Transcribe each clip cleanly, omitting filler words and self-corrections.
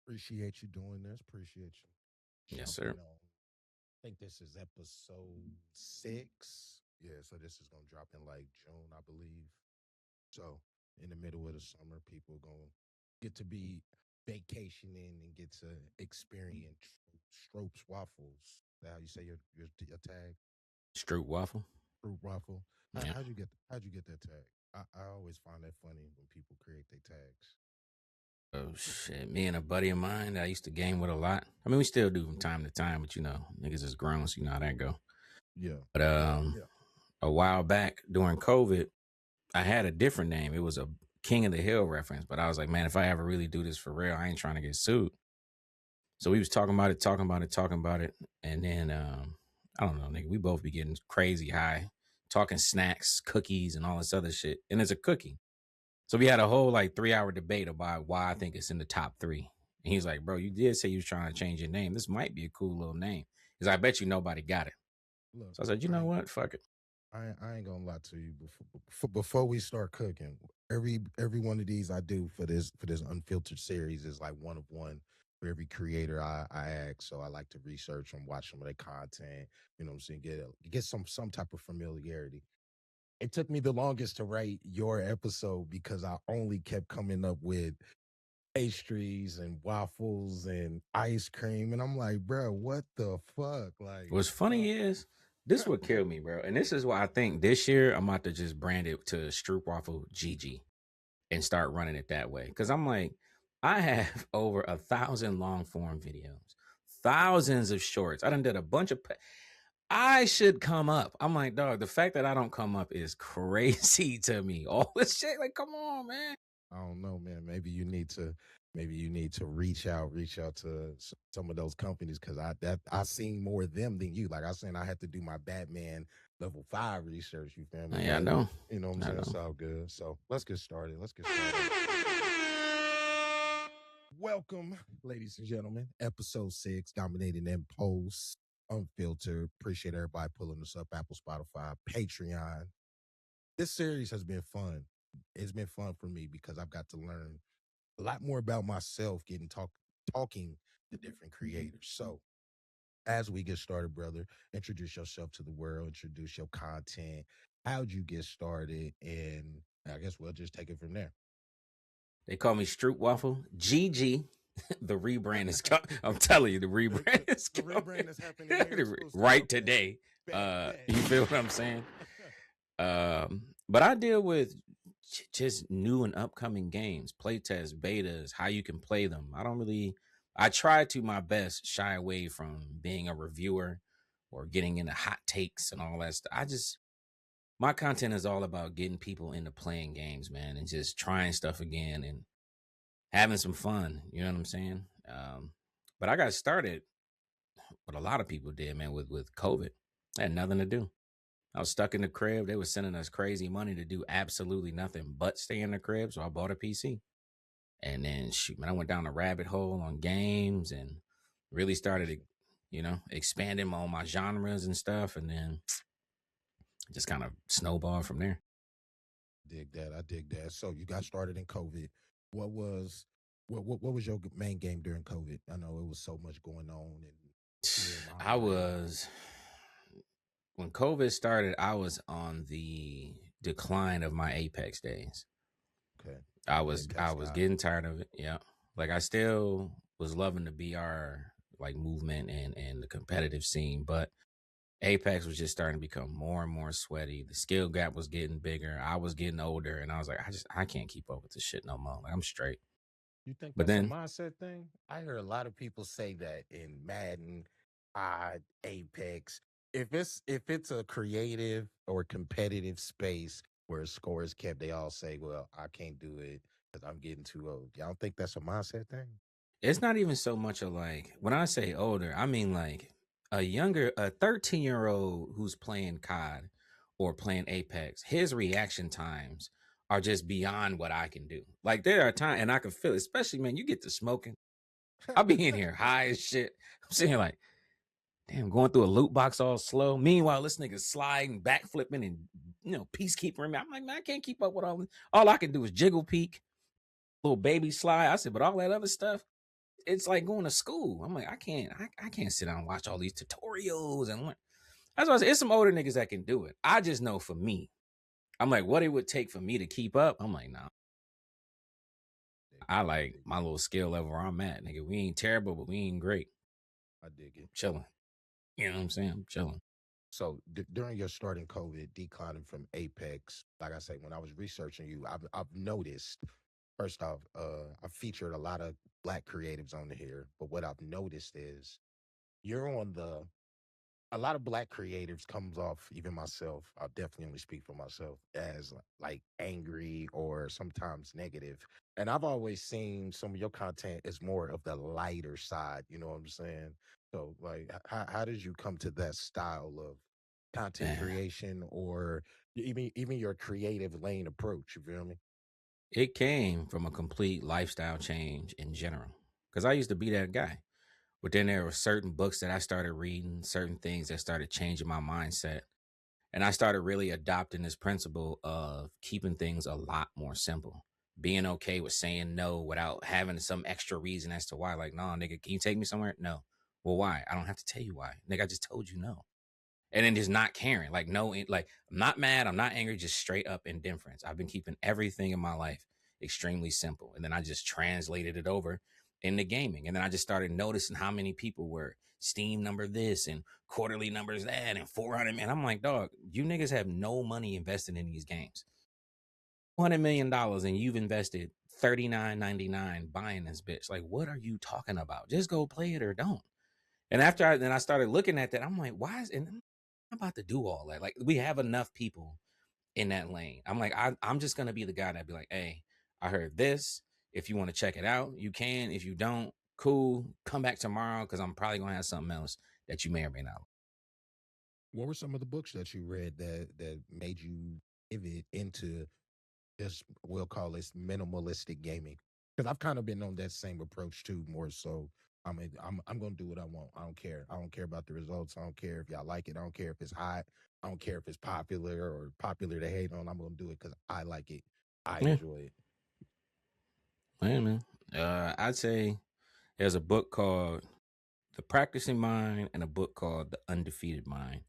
Appreciate you doing this. Appreciate you Yes, jumping sir. on. I think this is episode 6. Yeah, so this is gonna drop in like June, I believe. So in the middle of the summer, people gonna get to be vacationing and get to experience Stropes waffles. Is that how you say your tag? Stroop waffle. Fruit waffle. Yeah. How'd you get that tag? I always find that funny when people create their tags. Oh shit. Me and a buddy of mine that I used to game with a lot. I mean, we still do from time to time, but niggas is grown, so you know how that go. Yeah. But a while back during COVID, I had a different name. It was a King of the Hill reference, but I was like, man, if I ever really do this for real, I ain't trying to get sued. So we was talking about it, and then I don't know, nigga. We both be getting crazy high, talking snacks, cookies, and all this other shit. And it's a cookie. So we had a whole like 3-hour debate about why I think it's in the top 3. And he's like, bro, you did say you was trying to change your name. This might be a cool little name. Because I bet you nobody got it. Look, So I said, you I know ain't, what? Fuck it. I ain't gonna lie to you. Before we start cooking, every one of these I do for this unfiltered series is like one of one for every creator I ask. So I like to research and watch some of their content. You know what I'm saying? Get some type of familiarity. It took me the longest to write your episode because I only kept coming up with pastries and waffles and ice cream, and I'm like, bro, what the fuck? Like, What's funny is this would kill me, bro. And this is why I think this year I'm about to just brand it to Stroopwafel GG and start running it that way. Cause I'm like, I have over 1,000 long form videos, thousands of shorts. I done did a bunch of. I should come up. I'm like, dog. The fact that I don't come up is crazy to me. All this shit, like, come on, man. I don't know, man. Maybe you need to reach out to some of those companies because I seen more of them than you. Like I seen, I had to do my Batman level 5 research. You feel me? Yeah, I But know. you know what I'm I saying. It's know. all good. So let's get started. Welcome, ladies and gentlemen. Episode 6, dominating in posts, unfiltered. Appreciate everybody pulling us up. Apple, Spotify, Patreon. This series has been fun. It's been fun for me because I've got to learn a lot more about myself, talking to different creators. So as we get started, brother, introduce yourself to the world, introduce your content. How'd you get started? And I guess we'll just take it from there. They call me Stroopwafel GG. The rebrand is coming. I'm telling you, the rebrand is The coming rebrand is happening here exclusively. right Okay. today. Bet. You feel what I'm saying? But I deal with just new and upcoming games, playtests, betas, how you can play them. I try to my best shy away from being a reviewer or getting into hot takes and all that stuff. My content is all about getting people into playing games, man, and just trying stuff again and having some fun. You know what I'm saying? But I got started what a lot of people did, man, with COVID. I had nothing to do. I was stuck in the crib. They were sending us crazy money to do absolutely nothing but stay in the crib. So I bought a PC. And then shoot, man, I went down a rabbit hole on games and really started, expanding on my genres and stuff. And then just kind of snowballed from there. Dig that. I dig that. So you got started in COVID. What was what was your main game during COVID? I know it was so much going on and fear and I hollering. was when COVID started, I was on the decline of my Apex days. Okay. I The was I Apex was guy. getting tired of it. Yeah. Like I still was loving the BR like movement and the competitive scene, but Apex was just starting to become more and more sweaty. The skill gap was getting bigger. I was getting older and I was like, I can't keep up with this shit no more. Like I'm straight. You think But that's a then mindset thing? I hear a lot of people say that in Madden, Apex. If it's a creative or competitive space where score is kept, they all say, "Well, I can't do it because I'm getting too old." Y'all don't think that's a mindset thing? it's not even so much of like when I say older, I mean like a 13-year-old who's playing COD or playing Apex, his reaction times are just beyond what I can do. Like there are times and I can feel it, especially man, you get to smoking. I'll be in here high as shit. I'm sitting here like, damn, going through a loot box all slow. Meanwhile, this nigga's sliding, backflipping, and peacekeeper. I'm like, man, I can't keep up with all this. All I can do is jiggle peek, little baby slide. I said, but all that other stuff. it's like going to school. I'm like, I can't sit down and watch all these tutorials and learn. That's why I say it's some older niggas that can do it. I just know for me, I'm like, what it would take for me to keep up. I'm like, nah. I like my little skill level where I'm at, nigga. We ain't terrible, but we ain't great. I dig it. Chilling. You know what I'm saying? I'm chilling. So during your starting COVID, declining from Apex, like I say, when I was researching you, I've noticed. First off, I featured a lot of black creatives on here, but what I've noticed is you're on the a lot of black creatives comes off, even myself, I'll definitely only speak for myself, as like angry or sometimes negative. And I've always seen some of your content as more of the lighter side, you know what I'm saying? So like how did you come to that style of content Man, creation or even your creative lane approach, you feel me? it came from a complete lifestyle change in general. Because I used to be that guy. But then there were certain books that I started reading, certain things that started changing my mindset. And I started really adopting this principle of keeping things a lot more simple. Being okay with saying no without having some extra reason as to why. Like, no, nigga, can you take me somewhere? No. Well, why? I don't have to tell you why. Nigga, I just told you no. And then just not caring. Like, no, like, I'm not mad. I'm not angry. Just straight up indifference. I've been keeping everything in my life extremely simple. And then I just translated it over into gaming. And then I just started noticing how many people were Steam number this and quarterly numbers that and 400. Man, I'm like, dog, you niggas have no money invested in these games. $100 million and you've invested $39.99 buying this bitch. Like, what are you talking about? Just go play it or don't. And after I started looking at that, I'm like, why is and I'm about to do all that? Like, we have enough people in that lane. I'm like, I'm just gonna be the guy that be like, hey, I heard this. If you want to check it out, you can. If you don't, cool. Come back tomorrow because I'm probably gonna have something else that you may or may not. What were some of the books that you read that made you pivot into this, we'll call this minimalistic gaming? Because I've kind of been on that same approach too, more so. I mean, I'm gonna do what I want. I don't care. I don't care about the results. I don't care if y'all like it. I don't care if it's hot. I don't care if it's popular or popular to hate on. I'm gonna do it because I like it. I Yeah, enjoy it. yeah, man. I'd say there's a book called The Practicing Mind and a book called The Undefeated Mind.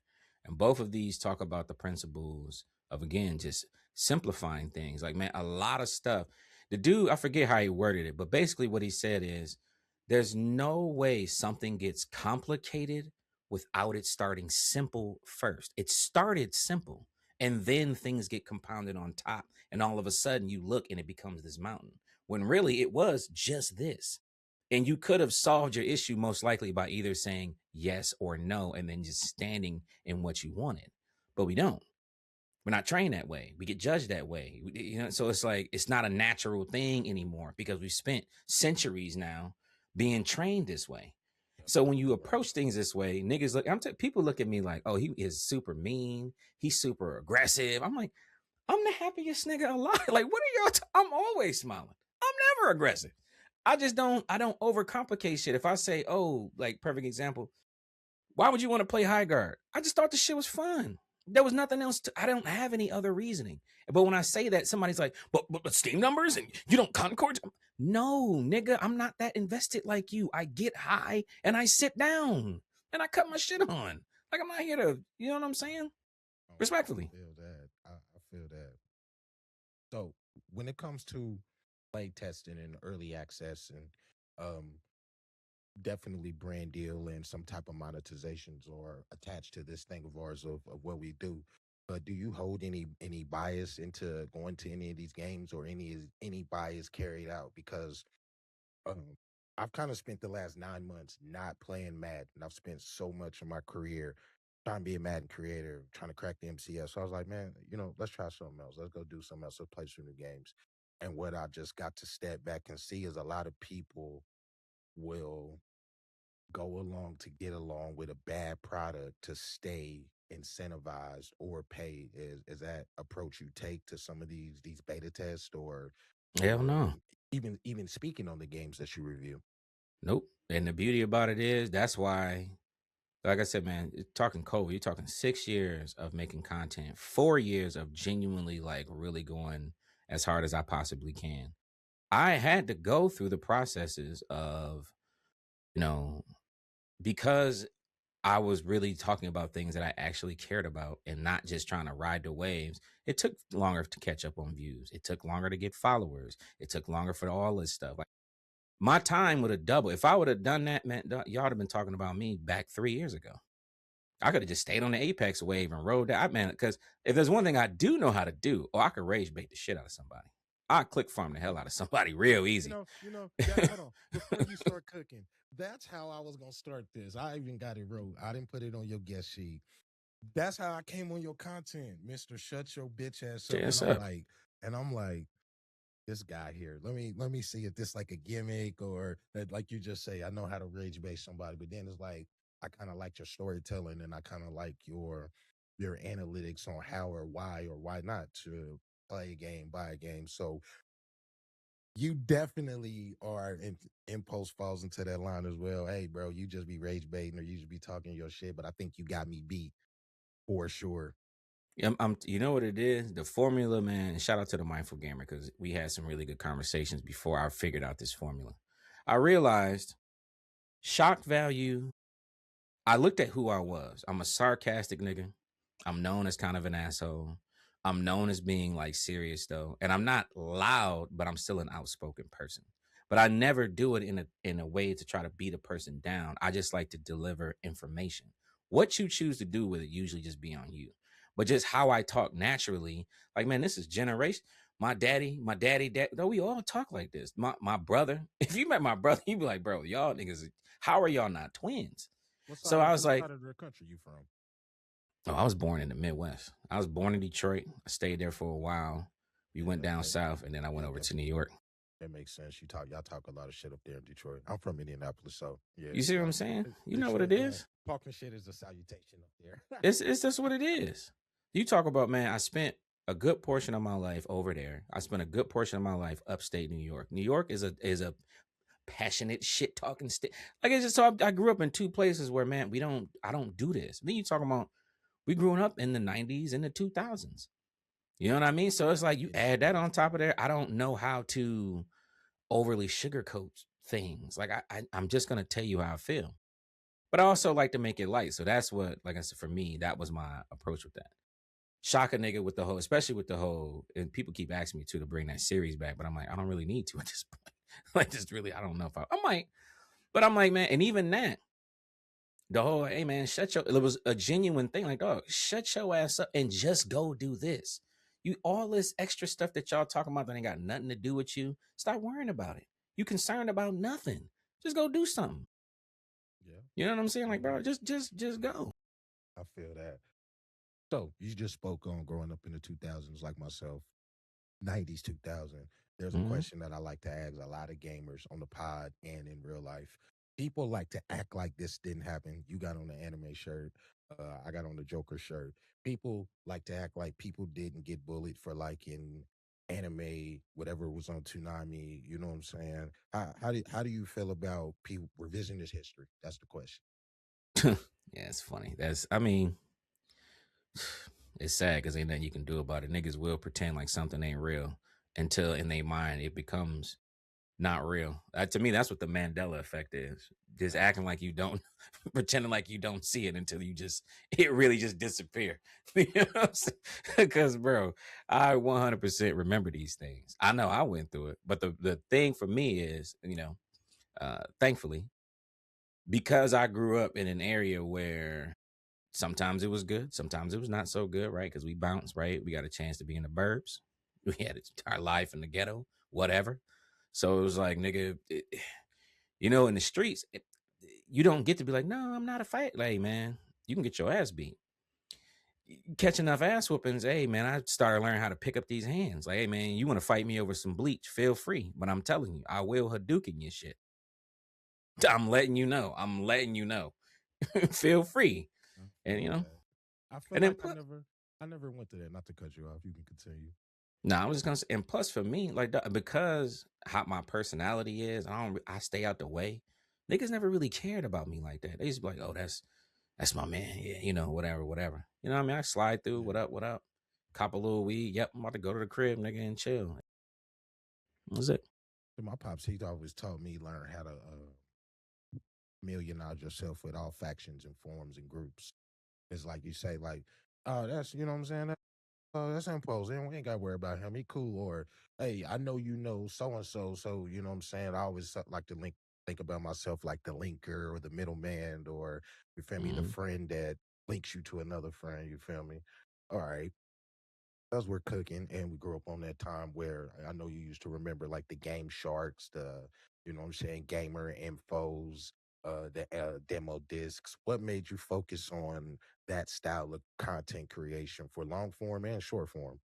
And both of these talk about the principles of, again, just simplifying things. Like, man, a lot of stuff. The dude, I forget how he worded it, but basically what he said is there's no way something gets complicated without it starting simple first. It started simple and then things get compounded on top. And all of a sudden you look and it becomes this mountain when really it was just this. And you could have solved your issue most likely by either saying yes or no and then just standing in what you wanted. But we don't. We're not trained that way. We get judged that way. You know, so it's like it's not a natural thing anymore because we've spent centuries now being trained this way. Yep. So when you approach things this way, niggas look, people look at me like, oh, he is super mean. He's super aggressive. I'm like, I'm the happiest nigga alive. Like, what are y'all? I'm always smiling. I'm never aggressive. I don't overcomplicate shit. If I say, oh, like perfect example, why would you want to play high guard? I just thought the shit was fun. There was nothing else. I don't have any other reasoning. But when I say that, somebody's like, but Steam numbers and you don't concord. No, nigga, I'm not that invested like you. I get high and I sit down and I cut my shit on. Like I'm not here to, you know what I'm saying? Oh, Respectfully. I feel that. I feel that. So when it comes to play testing and early access and um definitely brand deal and some type of monetizations or attached to this thing of ours of what we do. But do you hold any bias into going to any of these games or any bias carried out? Because um, I've kind of spent the last 9 months not playing Madden. I've spent so much of my career trying to be a Madden creator, trying to crack the MCS. So I was like, man, let's try something else. Let's go do something else. Let's play some new games. And what I just got to step back and see is a lot of people will go along to get along with a bad product to stay incentivized or pay. Is that approach you take to some of these beta tests Hell or no. even speaking on the games that you review? Nope. And the beauty about it is that's why, like I said, man, talking COVID, you're talking 6 years of making content, 4 years of genuinely like really going as hard as I possibly can. I had to go through the processes of you know, because I was really talking about things that I actually cared about and not just trying to ride the waves. It took longer to catch up on views. It took longer to get followers. It took longer for all this stuff. Like my time would have doubled. If I would have done that, man, y'all would have been talking about me back 3 years ago. I could have just stayed on the apex wave and rode that, man. Because if there's one thing I do know how to do, I could rage bait the shit out of somebody. I click farm the hell out of somebody real easy. That, hold on. Before you start cooking, that's how I was gonna start this. I even got it wrote. I didn't put it on your guest sheet. That's how I came on your content, Mister. Shut your bitch ass up. What's up? And I'm like, this guy here. Let me see if this like a gimmick or that, like you just say, I know how to rage base somebody, but then it's like I kind of like your storytelling and I kind of like your analytics on how or why not to play a game, buy a game. So you definitely are in impulse falls into that line as well. Hey, bro, you just be rage baiting or you just be talking your shit, but I think you got me beat for sure. You know what it is? The formula, man. Shout out to the Mindful Gamer because we had some really good conversations before I figured out this formula. I realized shock value. I looked at who I was. I'm a sarcastic nigga. I'm known as kind of an asshole. I'm known as being like serious though, and I'm not loud, but I'm still an outspoken person. But I never do it in a way to try to beat a person down. I just like to deliver information. What you choose to do with it usually just be on you. But just how I talk naturally, like man, this is generation. Dad. No, we all talk like this. My brother. If you met my brother, you'd be like, bro, y'all niggas, how are y'all not twins? So I was What like, side of the country you from? oh, I was born in the Midwest. I was born in Detroit. I stayed there for a while. We Yeah, went down that, south, and then I went yeah, over to New York. that makes sense. Y'all talk a lot of shit up there in Detroit. I'm from Indianapolis, so yeah, You see what y'all I'm saying? You know what Detroit it is? talking shit is a salutation up there. It's just what it is. You talk about, man, I spent a good portion of my life over there. I spent a good portion of my life upstate New York. New York is a passionate shit talking state. Like it's just so I grew up in two places where man, I don't do this. Then you talking about we grew up in the 90s and the 2000s. You know what I mean? So it's like you Yeah, add that on top of there. I don't know how to overly sugarcoat things. Like I'm just gonna tell you how I feel. But I also like to make it light. So that's what, like I said, for me, that was my approach with that. Shock a nigga with the whole, especially with the whole, and people keep asking me too to bring that series back, but I'm like, I don't really need to at this point. Like, just really, I don't know if I might, but I'm like, man, and even that, the whole, hey man, it was a genuine thing. Like, dog, shut your ass up and just go do this. You all this extra stuff that y'all talking about that ain't got nothing to do with you. Stop worrying about it. You concerned about nothing. Just go do something. yeah, You know what I'm saying? Like, yeah. bro, just go. I feel that. So you just spoke on growing up in the 2000s, like myself. 90s 2000. There's a Mm-hmm. question that I like to ask a lot of gamers on the pod and in real life. People like to act like this didn't happen. You got on the anime shirt. I got on the Joker shirt. People like to act like people didn't get bullied for like in anime, whatever was on Toonami. You know what I'm saying? How do you feel about people revisionist history? That's the question. Yeah, it's funny. I mean, it's sad because ain't nothing you can do about it. Niggas will pretend like something ain't real until in their mind it becomes not real. To me, that's what the Mandela effect is. Just acting like you don't, pretending like you don't see it until it really just disappear. You know what I'm saying? Because, bro, I 100% remember these things. I know I went through it, but the thing for me is, thankfully, because I grew up in an area where sometimes it was good, sometimes it was not so good, right? Because we bounced, right? We got a chance to be in the burbs. We had our life in the ghetto, whatever. So it was like, nigga, in the streets, you don't get to be like, no, I'm not a fight. Like, man, you can get your ass beat. Catch enough ass whoopings. Hey, man, I started learning how to pick up these hands. Like, hey, man, you want to fight me over some bleach? Feel free. But I'm telling you, I will Hadouken your shit. I'm letting you know. Feel free. I And, feel that. I feel and then like I never went to that. Not to cut you off. You can continue. no, I was just gonna say, and plus for me, like because how my personality is, I stay out the way. Niggas never really cared about me like that. They just be like, oh, that's my man. Yeah, whatever, whatever. You know what I mean? I slide through, Yeah. what up, what up? Cop a little weed. Yep, I'm about to go to the crib, nigga, and chill. That's it. So my pops, he always taught me learn how to familiarize yourself with all factions and forms and groups. It's like you say, like, oh, that's you know what I'm saying. Oh, that's imposing. We ain't got to worry about him. He cool. Or hey, I know you know so and so. So you know what I'm saying. I always like to think about myself like the linker or the middleman, or you feel me, the Mm. friend that links you to another friend. You feel me? All right. As we're cooking and we grew up on that time where I know you used to remember like the Game Sharks, the you know what I'm saying, gamer infos, the demo discs. What made you focus on that style of content creation for long form and short form?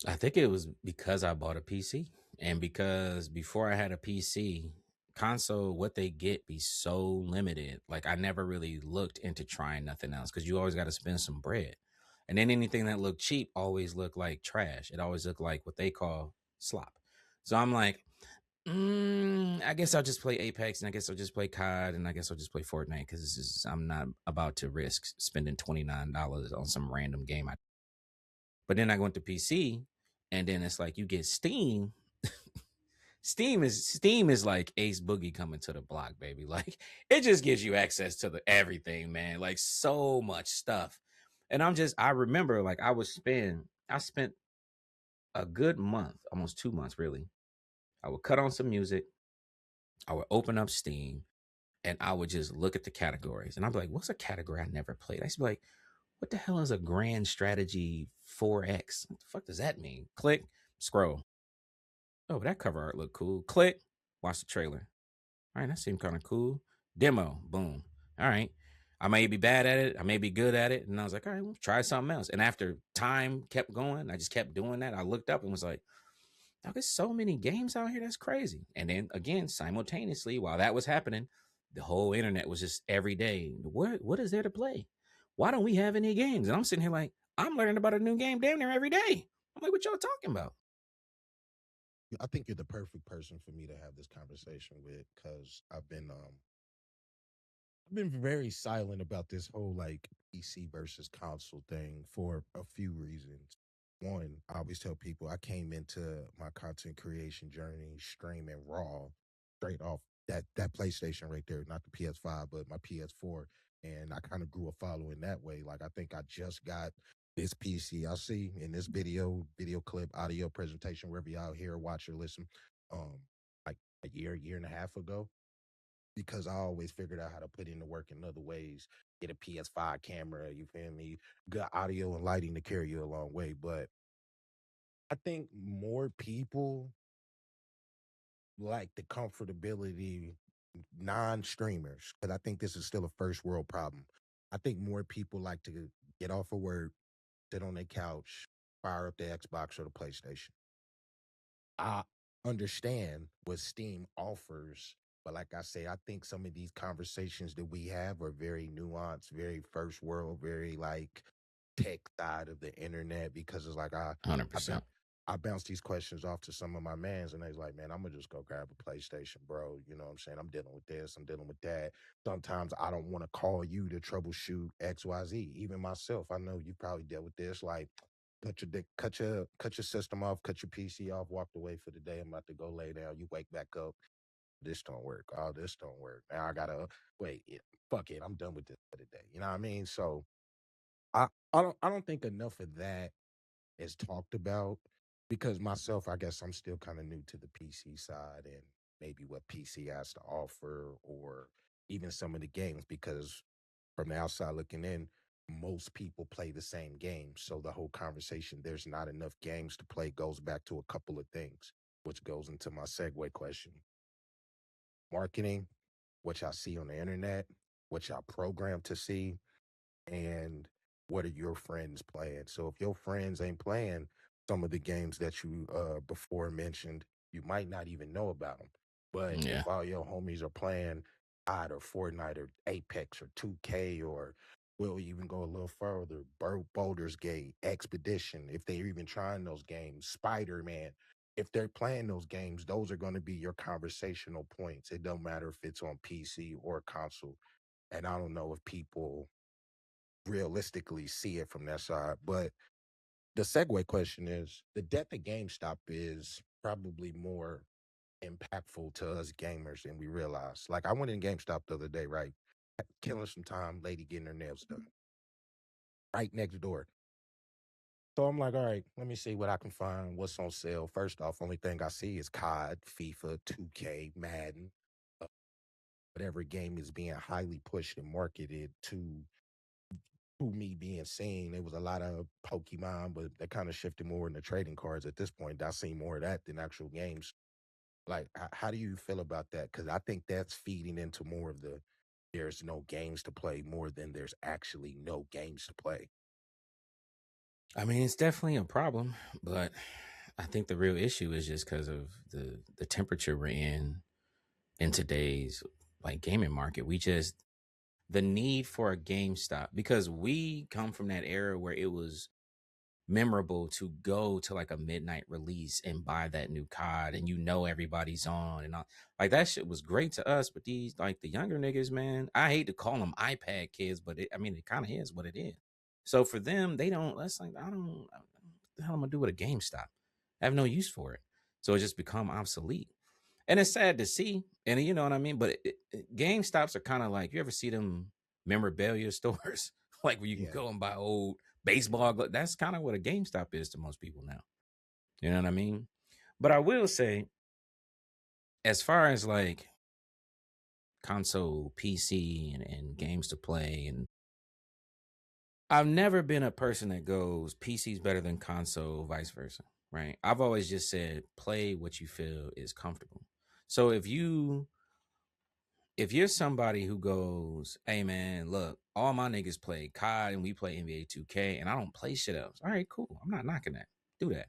I think it was because I bought a PC, and because before I had a PC, console, what they get be so limited. Like I never really looked into trying nothing else because you always got to spend some bread. And then anything that looked cheap always looked like trash. It always looked like what they call slop. So I'm like, I guess I'll just play Apex, and I guess I'll just play COD, and I guess I'll just play Fortnite because I'm not about to risk spending $29 on some random game. But then I went to PC, and then it's like you get Steam. Steam is like Ace Boogie coming to the block, baby. Like it just gives you access to the everything, man. Like so much stuff. And I remember like I spent a good month, almost 2 months really. I would cut on some music, I would open up Steam, and I would just look at the categories. And I'd be like, what's a category I never played? I used to be like, what the hell is a grand strategy 4X? What the fuck does that mean? Click, scroll. Oh, that cover art looked cool. Click, watch the trailer. All right, that seemed kind of cool. Demo, boom. All right. I may be bad at it. I may be good at it. And I was like, all right, well, try something else. And after time kept going, I just kept doing that. I looked up and was like, oh, there's so many games out here. That's crazy. And then again, simultaneously, while that was happening, the whole internet was just every day. What is there to play? Why don't we have any games? And I'm sitting here like, I'm learning about a new game damn near every day. I'm like, what y'all talking about? I think you're the perfect person for me to have this conversation with because I've been very silent about this whole like PC versus console thing for a few reasons. One, I always tell people I came into my content creation journey streaming raw, straight off that PlayStation right there, not the PS5, but my PS4, and I kind of grew a following that way. Like I think I just got this PC. I see in this video clip, audio presentation, wherever y'all hear, watch or listen, um, like a year and a half ago because I always figured out how to put in the work in other ways. Get a PS5 camera, you feel me? Good audio and lighting to carry you a long way. But I think more people like the comfortability non-streamers because I think this is still a first world problem. I think more people like to get off of work, sit on their couch, fire up the Xbox or the PlayStation. I understand what Steam offers, but like I say, I think some of these conversations that we have are very nuanced, very first world, very like tech side of the internet because it's like I, bou- 100%. I bounce these questions off to some of my mans and they're like, man, I'm gonna just go grab a PlayStation, bro. You know what I'm saying? I'm dealing with this, I'm dealing with that. Sometimes I don't want to call you to troubleshoot XYZ. Even myself, I know you probably dealt with this. Like, cut your system off, cut your PC off, walked away for the day. I'm about to go lay down. You wake back up. This don't work. Oh, this don't work. Now I gotta wait. Fuck it. I'm done with this for the day. You know what I mean? So I don't think enough of that is talked about because myself, I guess I'm still kind of new to the PC side and maybe what PC has to offer or even some of the games because from the outside looking in, most people play the same games. So the whole conversation, there's not enough games to play, goes back to a couple of things, which goes into my segue question. Marketing, what y'all see on the internet, what y'all program to see, and what are your friends playing? So if your friends ain't playing some of the games that you before mentioned, you might not even know about them. But Yeah. if all your homies are playing COD or Fortnite or Apex or 2K or we'll even go a little further, Boulder's Gate, Expedition, if they're even trying those games, Spider-Man, if they're playing those games, those are going to be your conversational points. It don't matter if it's on PC or console. And I don't know if people realistically see it from that side. But the segue question is the death of GameStop is probably more impactful to us gamers and we realize. Like I went in GameStop the other day, right? Killing some time, lady getting her nails done. Right next door. So I'm like, all right, let me see what I can find. What's on sale? First off, only thing I see is COD, FIFA, 2K, Madden, uh, whatever game is being highly pushed and marketed to me being seen. There was a lot of Pokemon, but they kind of shifted more into trading cards at this point. I see more of that than actual games. Like, how do you feel about that? Because I think that's feeding into more of the there's no games to play more than there's actually no games to play. I mean, it's definitely a problem, but I think the real issue is just because of the temperature we're in today's like gaming market. We just the need for a GameStop because we come from that era where it was memorable to go to like a midnight release and buy that new COD and everybody's on and all. Like that shit was great to us, but these like the younger niggas, man, I hate to call them iPad kids, but I mean it kind of is what it is. So for them, they don't. That's like what the hell am I gonna do with a GameStop? I have no use for it, so it just become obsolete. And it's sad to see, and you know what I mean. But GameStops are kind of like you ever see them memorabilia stores, like where you can Yeah, go and buy old baseball. That's kind of what a GameStop is to most people now. You know what I mean? But I will say, as far as like console, PC, and games to play, and I've never been a person that goes PC's better than console, vice versa. Right? I've always just said play what you feel is comfortable. So if you're somebody who goes, hey man, look, all my niggas play COD and we play NBA 2K and I don't play shit else. All right, cool. I'm not knocking that. Do that.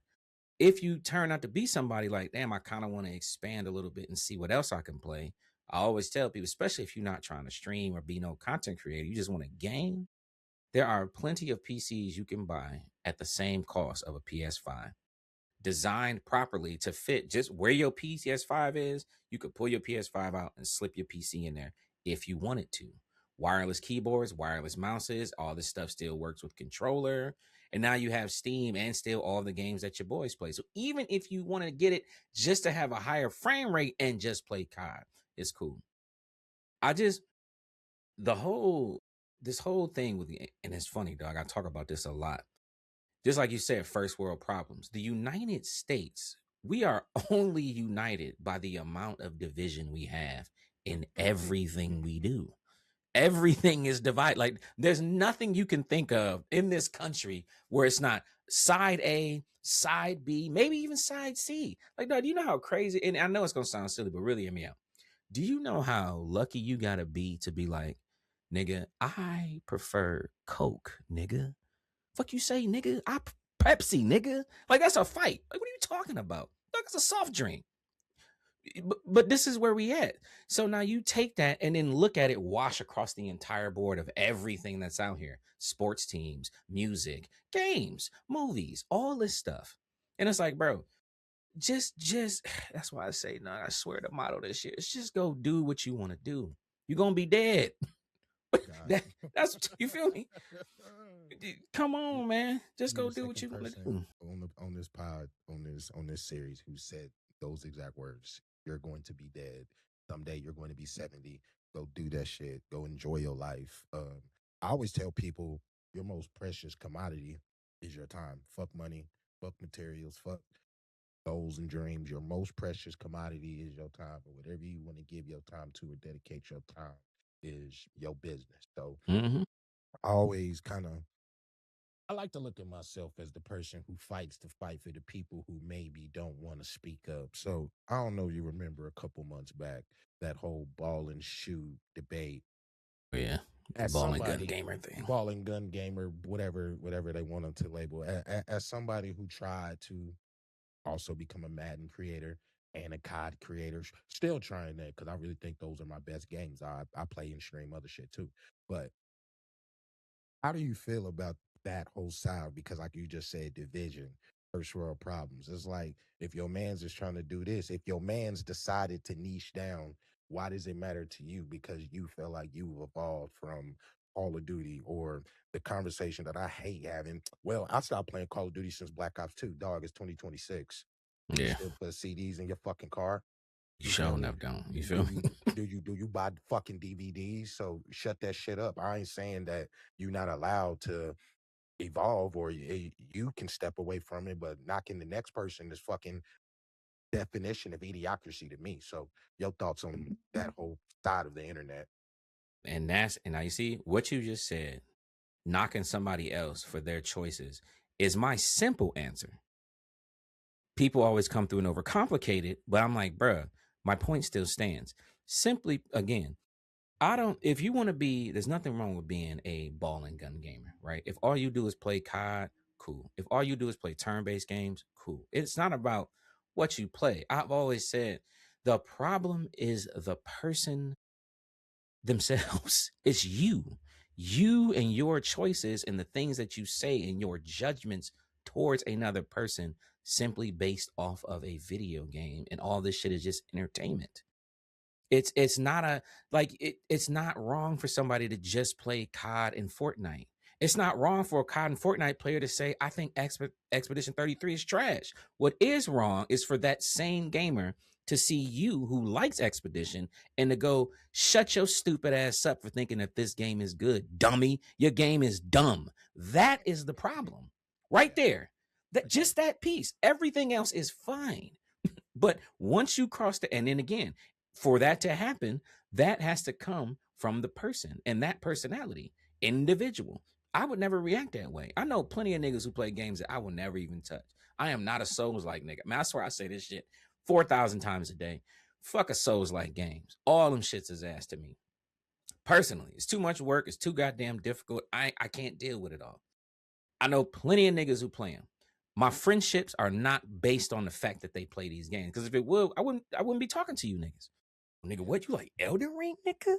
If you turn out to be somebody like, damn, I kind of want to expand a little bit and see what else I can play. I always tell people, especially if you're not trying to stream or be no content creator, you just want to game. There are plenty of PCs you can buy at the same cost of a PS5 designed properly to fit just where your PS5 is. You could pull your PS5 out and slip your PC in there if you wanted to. Wireless keyboards, wireless mouses, all this stuff still works with controller. And now you have Steam and still all the games that your boys play. So even if you want to get it just to have a higher frame rate and just play COD, it's cool. I just the whole this whole thing with the and it's funny, dog. I talk about this a lot just like you said, first world problems. The United States, we are only united by the amount of division we have in everything we do. Everything is divided. Like there's nothing you can think of in this country where it's not side A, side B, maybe even side C. Like, no, do you know how crazy? And I know it's gonna sound silly, but really hear me out. Do you know how lucky you gotta be to be like, nigga, I prefer Coke, nigga. Fuck you say, nigga? Pepsi, nigga. Like that's a fight. Like what are you talking about? Like it's a soft drink. But this is where we at. So now you take that and then look at it wash across the entire board of everything that's out here. Sports teams, music, games, movies, all this stuff. And it's like, bro, just that's why I say, no, I swear the motto this year is just go do what you want to do. You're gonna be dead. God. That's you feel me? Come You on, man. Just you go the do what second you want to person do. on this pod on this series who said those exact words. You're going to be dead someday. You're going to be 70. Go do that shit. Go enjoy your life. I always tell people your most precious commodity is your time. Fuck money. Fuck materials. Fuck goals and dreams. Your most precious commodity is your time. But whatever you want to give your time to or dedicate your time is your business. So Hmm. I always kind of I like to look at myself as the person who fights to fight for the people who maybe don't want to speak up. So I don't know if you remember a couple months back that whole ball and shoe debate. Yeah, As ball and gun somebody, gamer thing. ball and gun gamer, whatever they want them to label, as somebody who tried to also become a Madden creator and a COD creator, still trying that because I really think those are my best games. I play and stream other shit too, but how do you feel about that whole side? Because, like you just said, division, first world problems. It's like if your man's is trying to do this, if your man's decided to niche down, why does it matter to you? Because you feel like you've evolved from Call of Duty or the conversation that I hate having. Well, I stopped playing Call of Duty since Black Ops 2. Dog, it's 2026. And you Yeah. still put CDs in your fucking car. You You sure feel me? enough don't. You Do feel me? you do you buy fucking DVDs? So shut that shit up. I ain't saying that you're not allowed to evolve or you can step away from it, but knocking the next person is fucking definition of idiocracy to me. So your thoughts on that whole side of the internet? And now you see what you just said, knocking somebody else for their choices is my simple answer. People always come through and overcomplicate it, but I'm like, bruh, my point still stands. Simply, again, I don't, if you want to be, there's nothing wrong with being a ball and gun gamer, right? If all you do is play COD, cool. If all you do is play turn based games, cool. It's not about what you play. I've always said the problem is the person themselves. It's you and your choices and the things that you say and your judgments towards another person simply based off of a video game. And all this shit is just entertainment. It's not a it's not wrong for somebody to just play COD and Fortnite. It's not wrong for a COD and Fortnite player to say, I think Expedition 33 is trash. What is wrong is for that same gamer to see you who likes Expedition and to go, shut your stupid ass up for thinking that this game is good. Dummy, your game is dumb. That is the problem. Right there. That just that piece. Everything else is fine. But once you cross the, and then again, for that to happen, that has to come from the person and that personality, individual. I would never react that way. I know plenty of niggas who play games that I will never even touch. I am not a Souls like nigga. Man, I swear I say this shit 4,000 times a day. Fuck a Souls like games. All them shits is ass to me. Personally, it's too much work. It's too goddamn difficult. I can't deal with it all. I know plenty of niggas who play them. My friendships are not based on the fact that they play these games. Because if it would, I wouldn't be talking to you niggas. Nigga, what you like Elden Ring, nigga?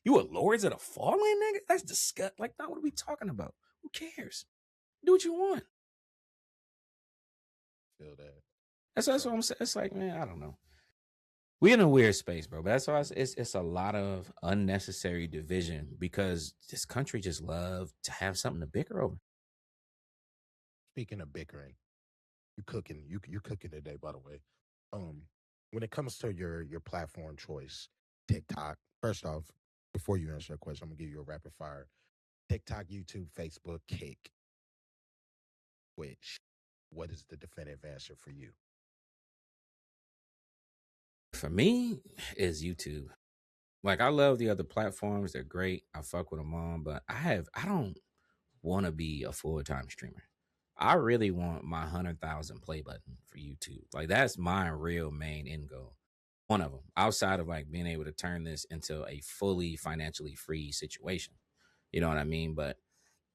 You a Lords of the Fallen, nigga? That's disgusting. Like, not what are we talking about? Who cares? Do what you want. Feel that. That's what I'm saying. It's like, man, I don't know. We in a weird space, bro. But that's why it's a lot of unnecessary division because this country just love to have something to bicker over. Speaking of bickering, you cooking today, by the way. Um, when it comes to your platform choice, TikTok. First off, before you answer that question, I'm gonna give you a rapid fire. TikTok, YouTube, Facebook, Kick. Which? What is the definitive answer for you? For me, is YouTube. Like I love the other platforms; they're great. I fuck with them all, but I don't want to be a full time streamer. I really want my 100,000 play button for YouTube. Like that's my real main end goal. One of them, outside of like being able to turn this into a fully financially free situation. You know what I mean? But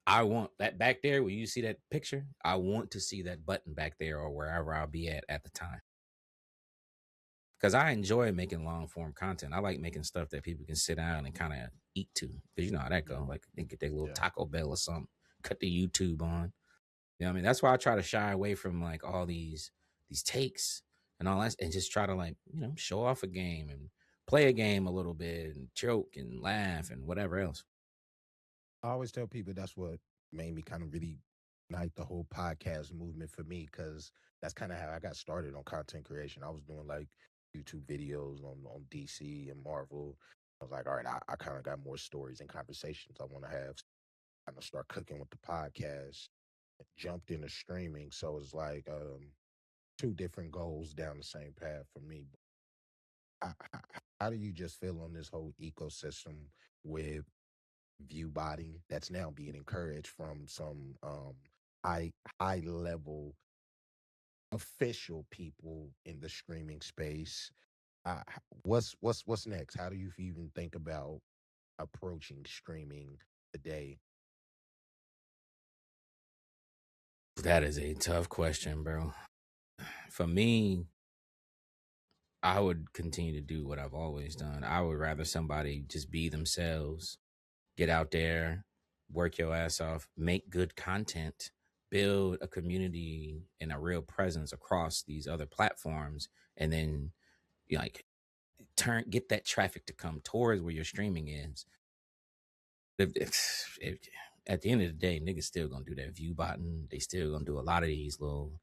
I want that back there where you see that picture. I want to see that button back there or wherever I'll be at the time. Because I enjoy making long form content. I like making stuff that people can sit down and kind of eat to. Because you know how that go. Like they get their little Yeah. Taco Bell or something, cut the YouTube on. You know what I mean? That's why I try to shy away from like all these takes and all that and just try to like, show off a game and play a game a little bit and joke and laugh and whatever else. I always tell people that's what made me kind of really ignite the whole podcast movement for me because that's kind of how I got started on content creation. I was doing like YouTube videos on DC and Marvel. I was like, all right, I kind of got more stories and conversations I want to have. Kind of start cooking with the podcast, jumped into streaming. So it's like two different goals down the same path for me. How do you just feel on this whole ecosystem with view botting that's now being encouraged from some high high level official people in the streaming space? What's next? How do you even think about approaching streaming today? That is a tough question, bro. For me, I would continue to do what I've always done. I would rather somebody just be themselves, get out there, work your ass off, make good content, build a community and a real presence across these other platforms, and then like get that traffic to come towards where your streaming is. If at the end of the day, niggas still gonna do that view botting. They still gonna do a lot of these little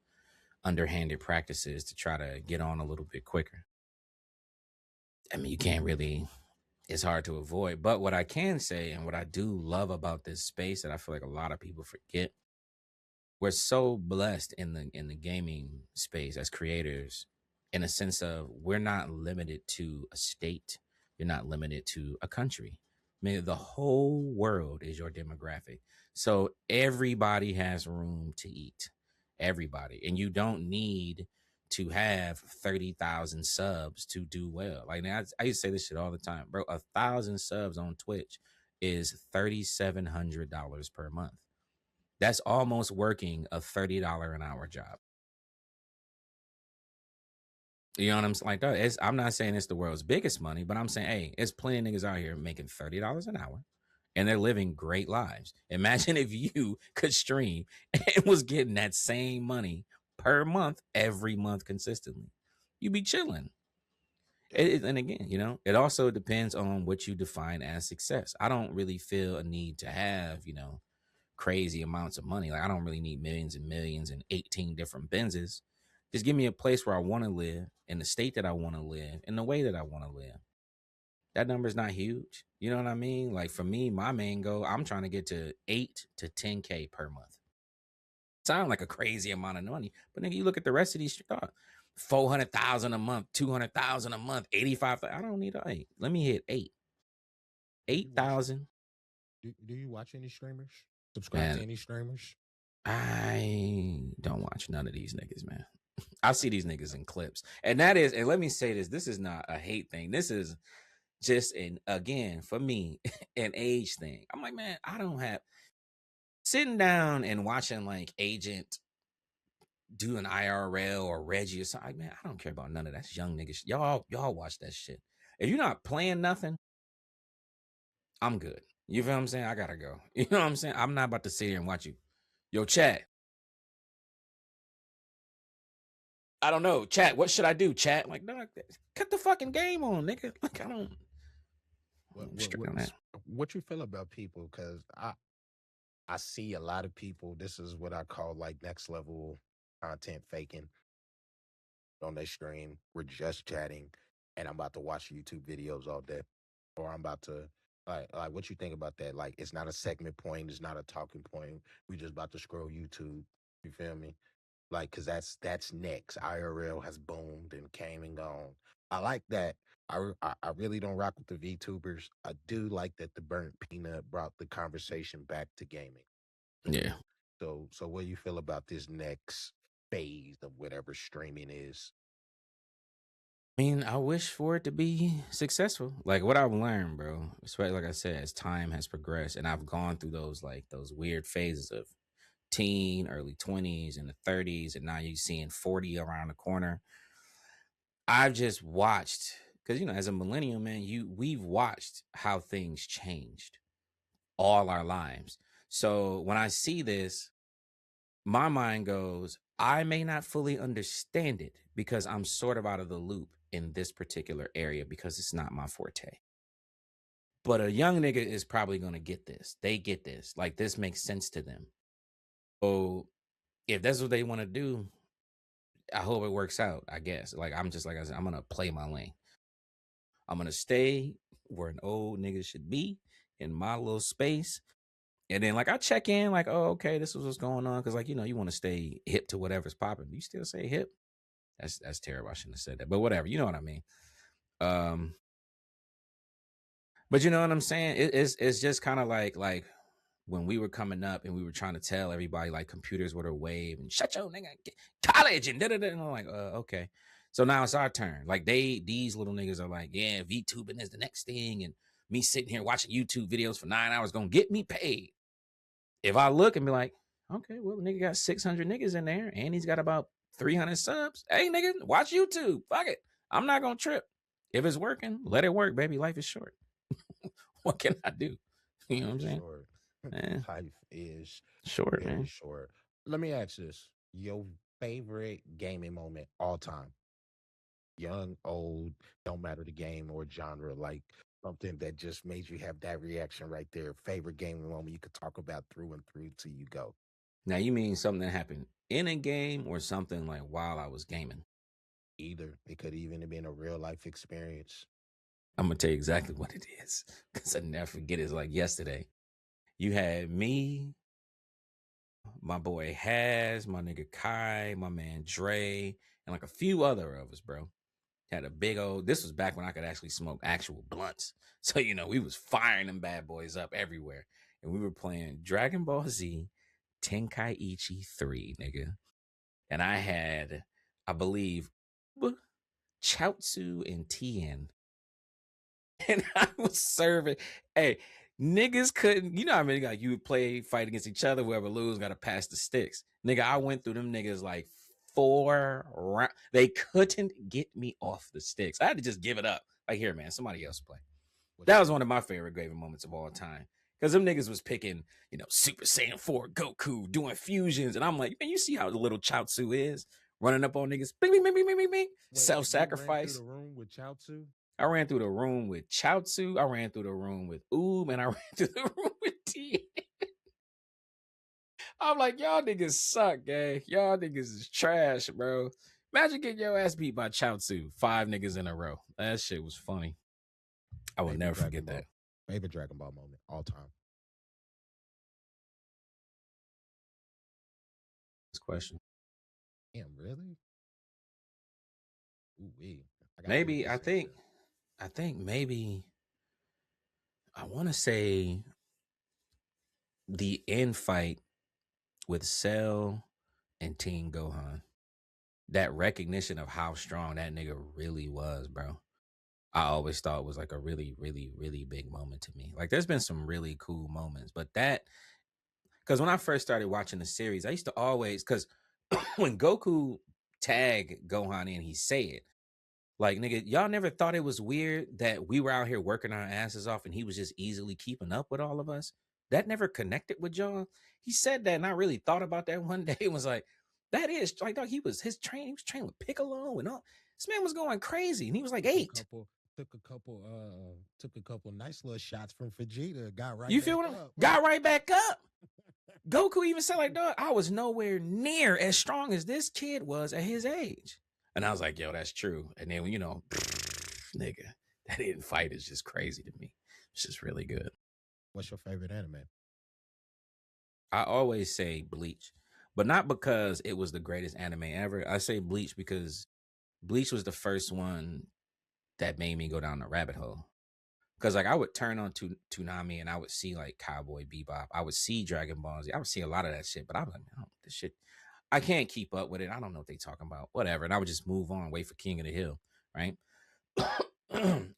underhanded practices to try to get on a little bit quicker. I mean, you can't really. It's hard to avoid. But what I can say, and what I do love about this space that I feel like a lot of people forget, we're so blessed in the gaming space as creators, in a sense of we're not limited to a state, you're not limited to a country. I mean, the whole world is your demographic, so everybody has room to eat, everybody, and you don't need to have 30,000 subs to do well. Like now, I used to say this shit all the time, bro. 1,000 subs on Twitch is $3,700 per month. That's almost working a $30 an hour job. You know what I'm saying? Like, I'm not saying it's the world's biggest money, but I'm saying, hey, there's plenty of niggas out here making $30 an hour and they're living great lives. Imagine if you could stream and was getting that same money per month, every month consistently. You'd be chilling. And again, it also depends on what you define as success. I don't really feel a need to have, crazy amounts of money. Like I don't really need millions and millions and 18 different Benzes. Just give me a place where I want to live, in the state that I want to live, in the way that I want to live. That number's not huge. You know what I mean? Like for me, my main goal, I'm trying to get to 8 to 10K per month. Sound like a crazy amount of money, but nigga, you look at the rest of these 400,000 a month, 200,000 a month, 85,000. I don't need eight. Let me hit 8,000. Do you watch any streamers? Subscribe Man, to any streamers? I don't watch none of these niggas, man. I see these niggas in clips. And let me say this is not a hate thing. This is just again, for me, an age thing. I'm like, man, I don't have sitting down and watching like Agent do an IRL or Reggie or something. Like, man, I don't care about none of that. That's young niggas. Y'all watch that shit. If you're not playing nothing, I'm good. You feel what I'm saying? I gotta go. You know what I'm saying? I'm not about to sit here and watch you. Yo, chat. I don't know. Chat, what should I do? Chat. Like, no, cut the fucking game on, nigga. Like, I don't. What you feel about people? Because I see a lot of people. This is what I call like next level content faking on their stream. We're just chatting, and I'm about to watch YouTube videos all day, or I'm about to like what you think about that? Like, it's not a segment point. It's not a talking point. We just about to scroll YouTube. You feel me? Like, cause that's next. IRL has boomed and came and gone. I like that. I really don't rock with the VTubers. I do like that the burnt peanut brought the conversation back to gaming. Yeah. So what do you feel about this next phase of whatever streaming is? I mean, I wish for it to be successful. Like what I've learned, bro, especially like I said, as time has progressed and I've gone through those weird phases of teen, early 20s and the 30s, and now you're seeing 40 around the corner. I've just watched, because as a millennial, man, we've watched how things changed all our lives. So when I see this, my mind goes, I may not fully understand it because I'm sort of out of the loop in this particular area because it's not my forte. But a young nigga is probably going to get this. They get this. Like this makes sense to them. So if that's what they want to do, I hope it works out, I guess. Like I'm just like I said, I'm going to play my lane. I'm going to stay where an old nigga should be in my little space. And then like I check in like, oh, okay, this is what's going on. Cause like, you want to stay hip to whatever's popping. You still say hip? That's terrible. I shouldn't have said that, but whatever. You know what I mean? But you know what I'm saying? It's just kind of like when we were coming up and we were trying to tell everybody like computers were the wave and shut your nigga college and da da da. And I'm like, okay. So now it's our turn. Like these little niggas are like, yeah, VTubing is the next thing, and me sitting here watching YouTube videos for 9 hours gonna get me paid. If I look and be like, okay, well, the nigga got 600 niggas in there and he's got about 300 subs. Hey, nigga, watch YouTube. Fuck it. I'm not going to trip. If it's working, let it work, baby. Life is short. What can I do? You know what I'm saying? Short. Man. Life is short, very man. short. Let me ask this. Your favorite gaming moment all time? Young, old, don't matter the game or genre, like something that just made you have that reaction right there. Favorite gaming moment you could talk about through and through till you go. Now, you mean something that happened in a game or something like while I was gaming? Either. It could even have been a real life experience. I'm gonna tell you exactly what it is because I never forget. It's like yesterday. You had me, my boy Has, my nigga Kai, my man Dre, and like a few other of us, bro. Had a big old. This was back when I could actually smoke actual blunts. So we was firing them bad boys up everywhere, and we were playing Dragon Ball Z, Tenkaichi 3, nigga. And I had, I believe, Chaozu and Tien. And I was serving. Hey, niggas couldn't, you know how many like you would play, fight against each other, whoever lose gotta pass the sticks. Nigga, I went through them niggas like 4 rounds. They couldn't get me off the sticks. I had to just give it up. Like, here, man, somebody else play. That was one of my favorite Graven moments of all time. Because them niggas was picking, Super Saiyan 4 Goku, doing fusions. And I'm like, man, you see how the little Chaozu is? Running up on niggas, bing, bing, bing, bing, bing, bing. Self-sacrifice. You ran through the room with Chaozu? I ran through the room with Chaozu. I ran through the room with and I ran through the room with T. I'm like, y'all niggas suck, gang. Y'all niggas is trash, bro. Imagine getting your ass beat by Chaozu 5 niggas in a row. That shit was funny. I will never forget that. Favorite Dragon Ball moment all time. This question. Damn, really? Ooh wee. Maybe I think maybe I want to say the end fight with Cell and Teen Gohan. That recognition of how strong that nigga really was, bro. I always thought was like a really, really, really big moment to me. Like, there's been some really cool moments, but because when I first started watching the series, I used to always, because when Goku tagged Gohan in, he said, like, nigga, y'all never thought it was weird that we were out here working our asses off and he was just easily keeping up with all of us? That never connected with y'all? He said that, and I really thought about that one day and was like, that is, like, dog, he was training with Piccolo and all. This man was going crazy, and he was like 8. Took a couple nice little shots from Vegeta. Got right. You feel what I'm? Got right back up. Goku even said, like, dog, I was nowhere near as strong as this kid was at his age. And I was like, yo, that's true. And then, nigga, that end fight is just crazy to me. It's just really good. What's your favorite anime? I always say Bleach, but not because it was the greatest anime ever. I say Bleach because Bleach was the first one that made me go down the rabbit hole. Because, like, I would turn on Toonami and I would see, like, Cowboy Bebop. I would see Dragon Ball Z. I would see a lot of that shit, but I was like, man, this shit, I can't keep up with it. I don't know what they talking about. Whatever. And I would just move on, wait for King of the Hill, right?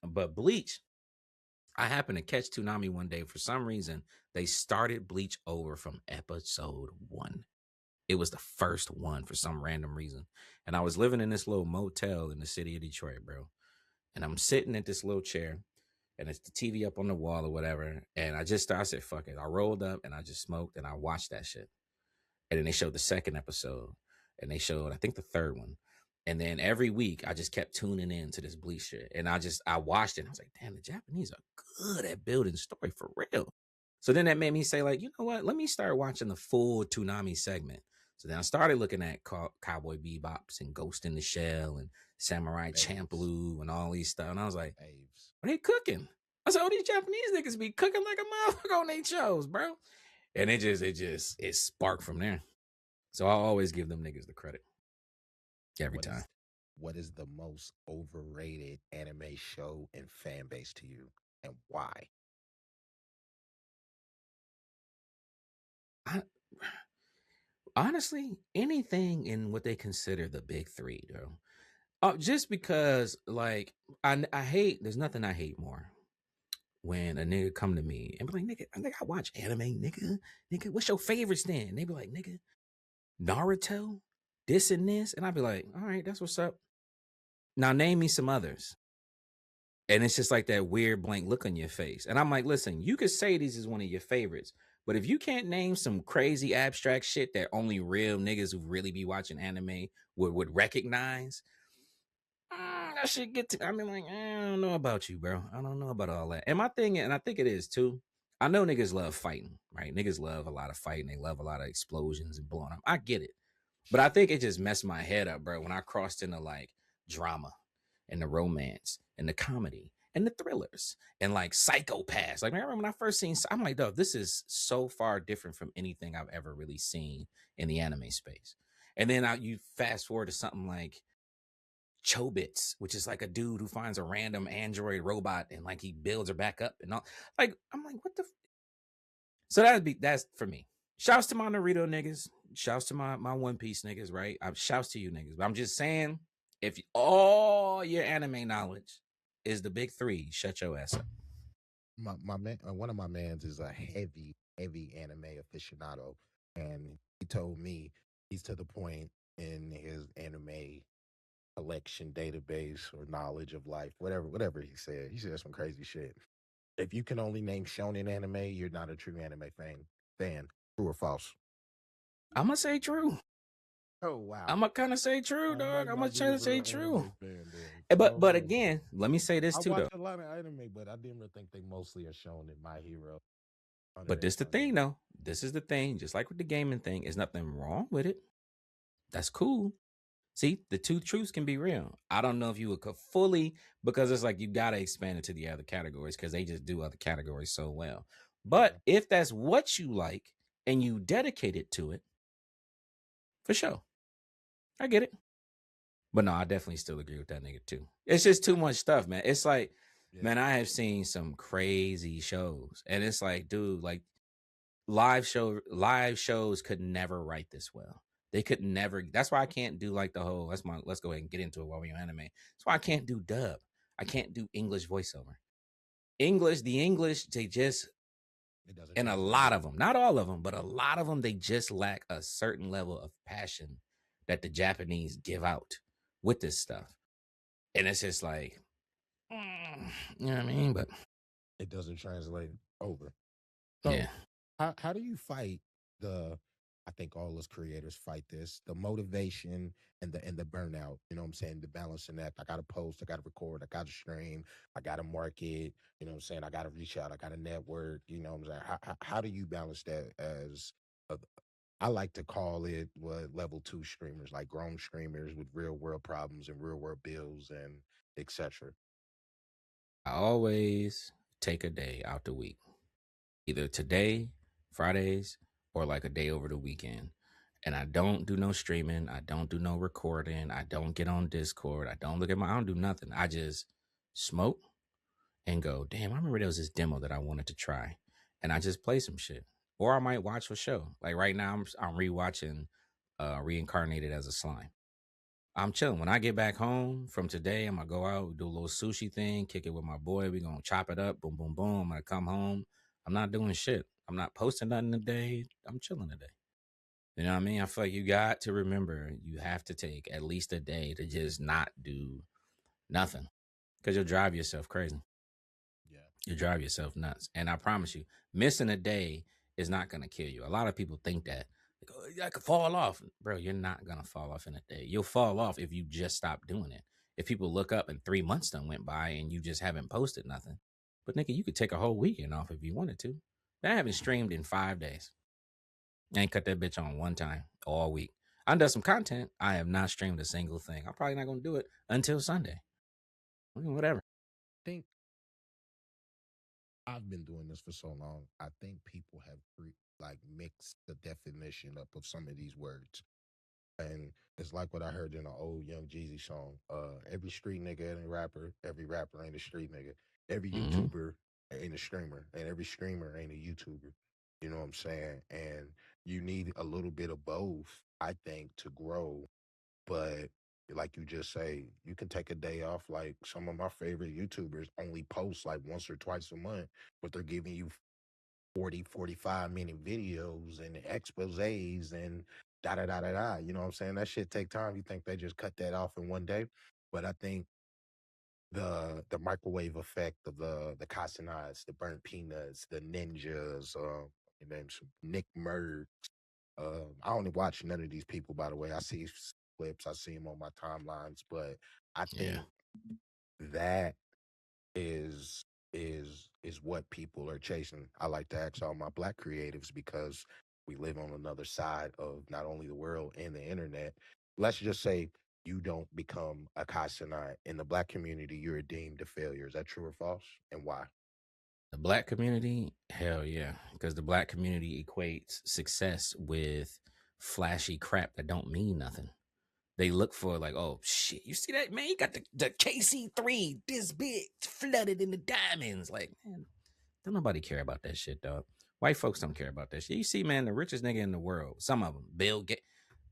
But Bleach, I happened to catch Toonami one day. For some reason, they started Bleach over from episode 1. It was the first one for some random reason. And I was living in this little motel in the city of Detroit, bro. And I'm sitting at this little chair, and it's the TV up on the wall or whatever. And I said, fuck it. I rolled up and I just smoked and I watched that shit. And then they showed the second episode, and they showed, I think, the third one. And then every week I just kept tuning in to this Bleach shit. And I watched it and I was like, damn, the Japanese are good at building story for real. So then that made me say, like, you know what? Let me start watching the full Toonami segment. So then I started looking at Cowboy Bebops and Ghost in the Shell and Samurai Champloo and all these stuff. And I was like, are they cooking? I said, oh, these Japanese niggas be cooking like a motherfucker on their shows, bro. And it sparked from there. So I always give them niggas the credit. Every time. What is the most overrated anime show and fan base to you, and why? Honestly, anything in what they consider the big 3, though. Just because, like, I hate, there's nothing I hate more when a nigga come to me and be like, nigga, I watch anime, nigga, what's your favorites then? And they be like, nigga, Naruto, this and this. And I'd be like, all right, that's what's up. Now name me some others. And it's just like that weird blank look on your face. And I'm like, listen, you could say this is one of your favorites, but if you can't name some crazy abstract shit that only real niggas who really be watching anime would recognize, I should get to. I mean, like, I don't know about you, bro. I don't know about all that. And my thing, and I think it is too, I know niggas love fighting, right? Niggas love a lot of fighting. They love a lot of explosions and blowing up. I get it. But I think it just messed my head up, bro, when I crossed into like drama and the romance and the comedy and the thrillers and like psychopaths. Like, I remember when I first seen, I'm like, "Dog, this is so far different from anything I've ever really seen in the anime space." And then you fast forward to something like Chobits, which is like a dude who finds a random android robot and like he builds her back up and all. Like, I'm like, what the? So that's for me. Shouts to my Naruto niggas. Shouts to my One Piece niggas, right? Shouts to you niggas. But I'm just saying, if all your anime knowledge is the big three, shut your ass up. My man, one of my mans is a heavy anime aficionado, and he told me he's to the point in his anime collection database or knowledge of life, whatever he said. He said some crazy shit. If you can only name shonen anime, you're not a true anime fan. True or false? I'm gonna say true. Oh wow. I'm gonna kind of say true, I dog. might I'm gonna not be try a to say real true. anime fan then. But again, let me say this I too, watch though. a lot of anime, but I didn't think they mostly are shown in My Hero, Hunter But x this the Hunter. thing, though. This is the thing. Just like with the gaming thing, there's nothing wrong with it. That's cool. See, the two truths can be real. I don't know if you would fully, because it's like you gotta expand it to the other categories because they just do other categories so well. But Yeah. if that's what you like and you dedicate it to it, for sure, I get it. But no, I definitely still agree with that nigga too. It's just too much stuff, man. It's like, Yeah. man, I have seen some crazy shows, and it's like, dude, like live shows could never write this well. They could never. That's why I can't do like the whole. Let's go ahead and get into it while we're on anime. That's why I can't do dub. I can't do English voiceover. The English, they just, It doesn't and a translate lot over. of them, not all of them, but a lot of them, they just lack a certain level of passion that the Japanese give out with this stuff. And it's just like, you know what I mean? But It doesn't translate over. So yeah, how do you fight the I think all us creators fight this, the motivation and the burnout, you know what I'm saying? The balancing act. I gotta post, I gotta record, I gotta stream, I gotta market, you know what I'm saying? I gotta reach out, I gotta network, you know what I'm saying? How do you balance that as a, I like to call it what level two streamers, like grown streamers with real world problems and real world bills and etc. I always take a day out the week, either today, Fridays, or like a day over the weekend. And I don't do no streaming. I don't do no recording. I don't get on Discord. I don't do nothing. I just smoke and go, damn, I remember there was this demo that I wanted to try. And I just play some shit. Or I might watch a show. Like right now, I'm rewatching Reincarnated as a Slime. I'm chilling. When I get back home from today, I'm gonna go out, do a little sushi thing, kick it with my boy. We gonna chop it up, boom, boom, boom. I'm gonna come home. I'm not doing shit. I'm not posting nothing today. I'm chilling today. You know what I mean? I feel like you got to remember you have to take at least a day to just not do nothing. Because you'll drive yourself crazy. Yeah. You drive yourself nuts. And I promise you, missing a day is not going to kill you. A lot of people think that. Like, oh, I could fall off. Bro, you're not going to fall off in a day. You'll fall off if you just stop doing it. If people look up and 3 months done went by and you just haven't posted nothing. But nigga, you could take a whole weekend off if you wanted to. I haven't streamed in 5 days. I ain't cut that bitch on one time all week. I done some content. I have not streamed a single thing. I'm probably not going to do it until Sunday. Whatever. I think I've been doing this for so long. I think people have like mixed the definition up of some of these words. And it's like what I heard in an old Young Jeezy song. Every street nigga ain't a rapper, every rapper ain't a street nigga. Every Mm-hmm. YouTuber ain't a streamer, and every streamer ain't a YouTuber. You know what I'm saying? And you need a little bit of both, I think, to grow. But like you just say, you can take a day off. Like some of my favorite YouTubers only post like once or twice a month, but they're giving you 40, 45 minute videos and exposés and da da da da da. You know what I'm saying? That shit take time. You think they just cut that off in one day? But I think the microwave effect of the Casanats, the burnt peanuts, the ninjas, your name's Nick Merg. I don't watch none of these people, by the way. I see clips, I see them on my timelines, but I Yeah. think that is is what people are chasing. I like to ask all my black creatives because we live on another side of not only the world and the internet. Let's just say you don't become a Casanat. In the black community, you're deemed a failure. Is that true or false? And why? The black community, hell yeah, because the black community equates success with flashy crap that don't mean nothing. They look for like, oh shit, you see that man? You got the KC3 this big, flooded in the diamonds. Like, man, don't nobody care about that shit, dog. White folks don't care about that shit. You see, man, the richest nigga in the world, some of them, Bill Gates.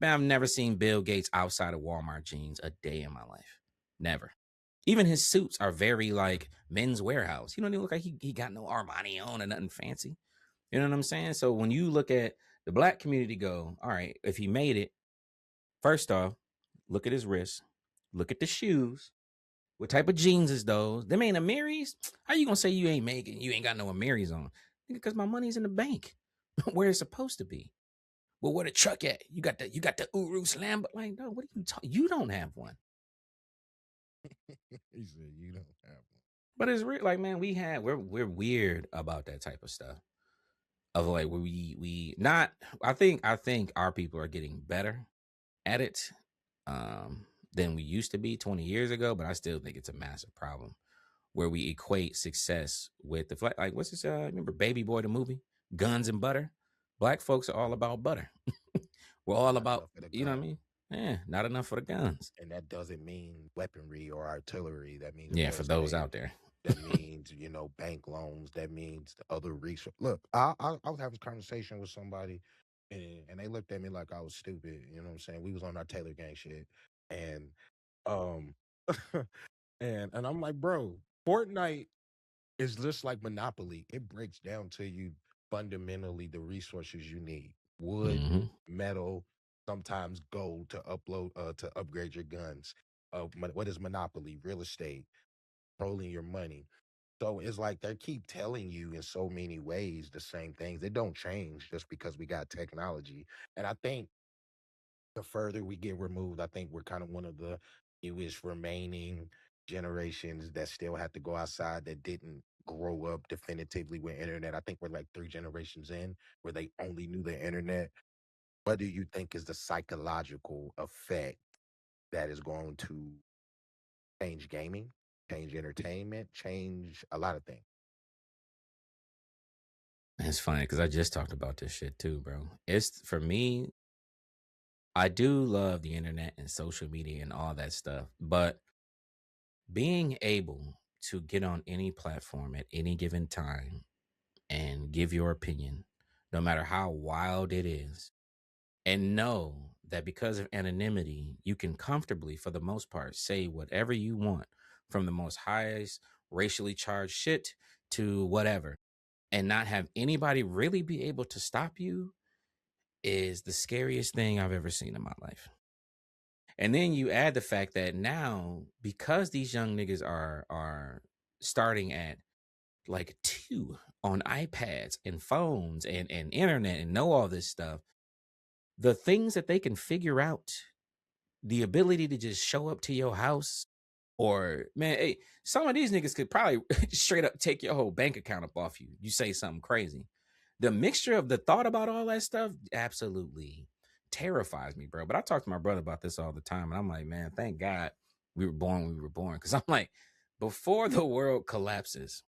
Man, I've never seen Bill Gates outside of Walmart jeans a day in my life. Never. Even his suits are very like Men's Warehouse. He don't even look like he got no Armani on or nothing fancy. You know what I'm saying? So when you look at the black community, go, all right, if he made it, first off, look at his wrist, look at the shoes. What type of jeans is those? Them ain't Amiris? How you gonna say you ain't making? You ain't got no Amiris on? Because my money's in the bank, where it's supposed to be. Well, where the truck at? You got the Urus Lambo. Like, no, what are you talking? You don't have one. He said you don't have one. But it's real. Like, man, we're weird about that type of stuff. Of like where we not. I think our people are getting better at it than we used to be 20 years ago. But I still think it's a massive problem where we equate success with the flag. Like, what's this? Remember Baby Boy the movie? Guns and butter. Black folks are all about butter. We're all Not about, enough for the you know what I gun. mean? Yeah, not enough for the guns. And that doesn't mean weaponry or artillery. That means Yeah, real for those estate. out there. That means, bank loans. That means the other resource. Look, I was having a conversation with somebody, and they looked at me like I was stupid. You know what I'm saying? We was on our Taylor gang shit, and um, and I'm like, bro, Fortnite is just like Monopoly. It breaks down to you fundamentally the resources you need: wood, Hmm. metal, sometimes gold to upgrade your guns. What is Monopoly? Real estate, controlling your money. So it's like they keep telling you in so many ways the same things. They don't change just because we got technology. And I think the further we get removed, I think we're kind of one of the newest remaining generations that still have to go outside that didn't grow up definitively with internet. I think we're like 3 generations in where they only knew the internet. What do you think is the psychological effect that is going to change gaming, change entertainment, change a lot of things? It's funny because I just talked about this shit too, bro. It's for me, I do love the internet and social media and all that stuff, but being able to get on any platform at any given time and give your opinion, no matter how wild it is, and know that because of anonymity, you can comfortably, for the most part, say whatever you want from the most highest racially charged shit to whatever, and not have anybody really be able to stop you is the scariest thing I've ever seen in my life. And then you add the fact that now, because these young niggas are starting at like 2 on iPads and phones and internet and know all this stuff, the things that they can figure out, the ability to just show up to your house, or man, hey, some of these niggas could probably straight up take your whole bank account up off you. You say something crazy. The mixture of the thought about all that stuff absolutely terrifies me, bro. But I talk to my brother about this all the time, and I'm like, man, thank God we were born when we were born. Because I'm like, before the world collapses,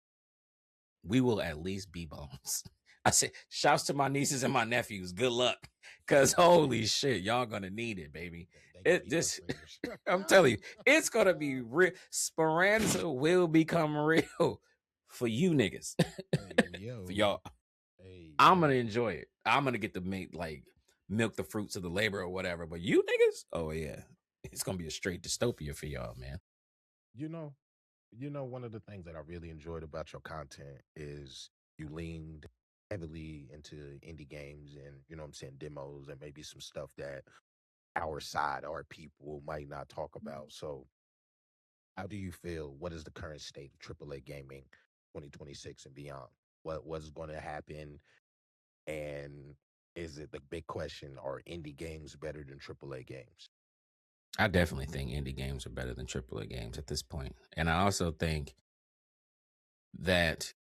we will at least be bones. I said, shouts to my nieces and my nephews. Good luck. Cause holy shit, y'all gonna need it, baby. They gonna It be just gunslinger's. I'm telling you, it's gonna be real. Speranza will become real for you niggas. Hey For yo, y'all. hey I'm gonna yo. enjoy it. I'm gonna get to make like milk the fruits of the labor or whatever. But you niggas, oh yeah. It's gonna be a straight dystopia for y'all, man. You know, one of the things that I really enjoyed about your content is you leaned heavily into indie games and what I'm saying, demos and maybe some stuff that our side, our people might not talk about. So how do you feel? What is the current state of AAA gaming 2026 and beyond? What's going to happen? And is it the big question? Are indie games better than AAA games? I definitely think indie games are better than AAA games at this point. And I also think that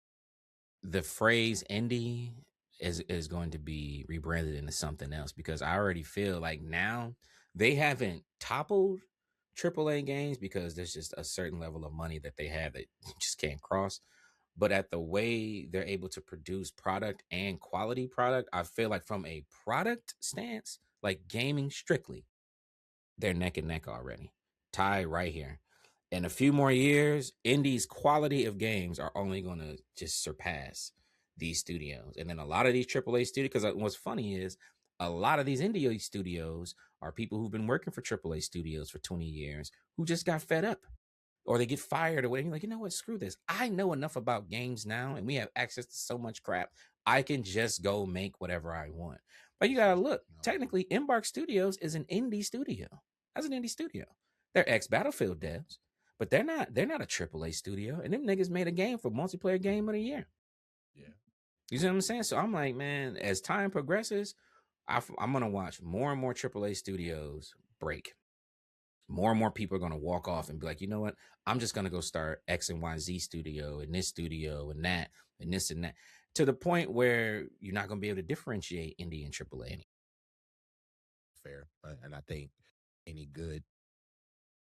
the phrase indie is going to be rebranded into something else because I already feel like now they haven't toppled, AAA games because there's just a certain level of money that they have that you just can't cross. But at the way they're able to produce product and quality product, I feel like from a product stance, like gaming strictly, they're neck and neck already. Tie right here. In a few more years, Indie's quality of games are only going to just surpass these studios. And then a lot of these AAA studios, because what's funny is a lot of these indie studios are people who've been working for AAA studios for 20 years who just got fed up or they get fired or whatever. You're like, you know what? Screw this. I know enough about games now and we have access to so much crap. I can just go make whatever I want. But you got to look. Technically, Embark Studios is an indie studio. That's an indie studio. They're ex-Battlefield devs, but they're not a AAA studio. And them niggas made a game for multiplayer game of the year. Yeah. You see what I'm saying? So I'm like, man, as time progresses, I'm going to watch more and more AAA studios break. More and more people are going to walk off and be like, you know what? I'm just going to go start X and Y Z studio and this studio and that and this and that, to the point where you're not going to be able to differentiate indie and AAA anymore. Fair. And I think any good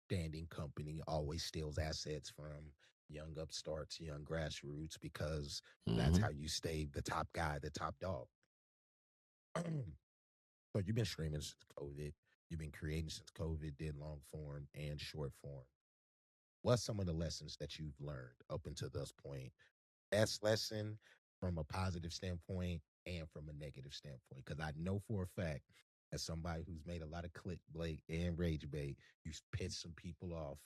standing company always steals assets from young upstarts, young grassroots, because that's how you stay the top guy, the top dog. So you've been streaming since COVID. You've been creating since COVID, did long form and short form. What's some of the lessons that you've learned up until this point? Best lesson from a positive standpoint and from a negative standpoint? Because I know for a fact, as somebody who's made a lot of clickbait and rage bait, you piss some people off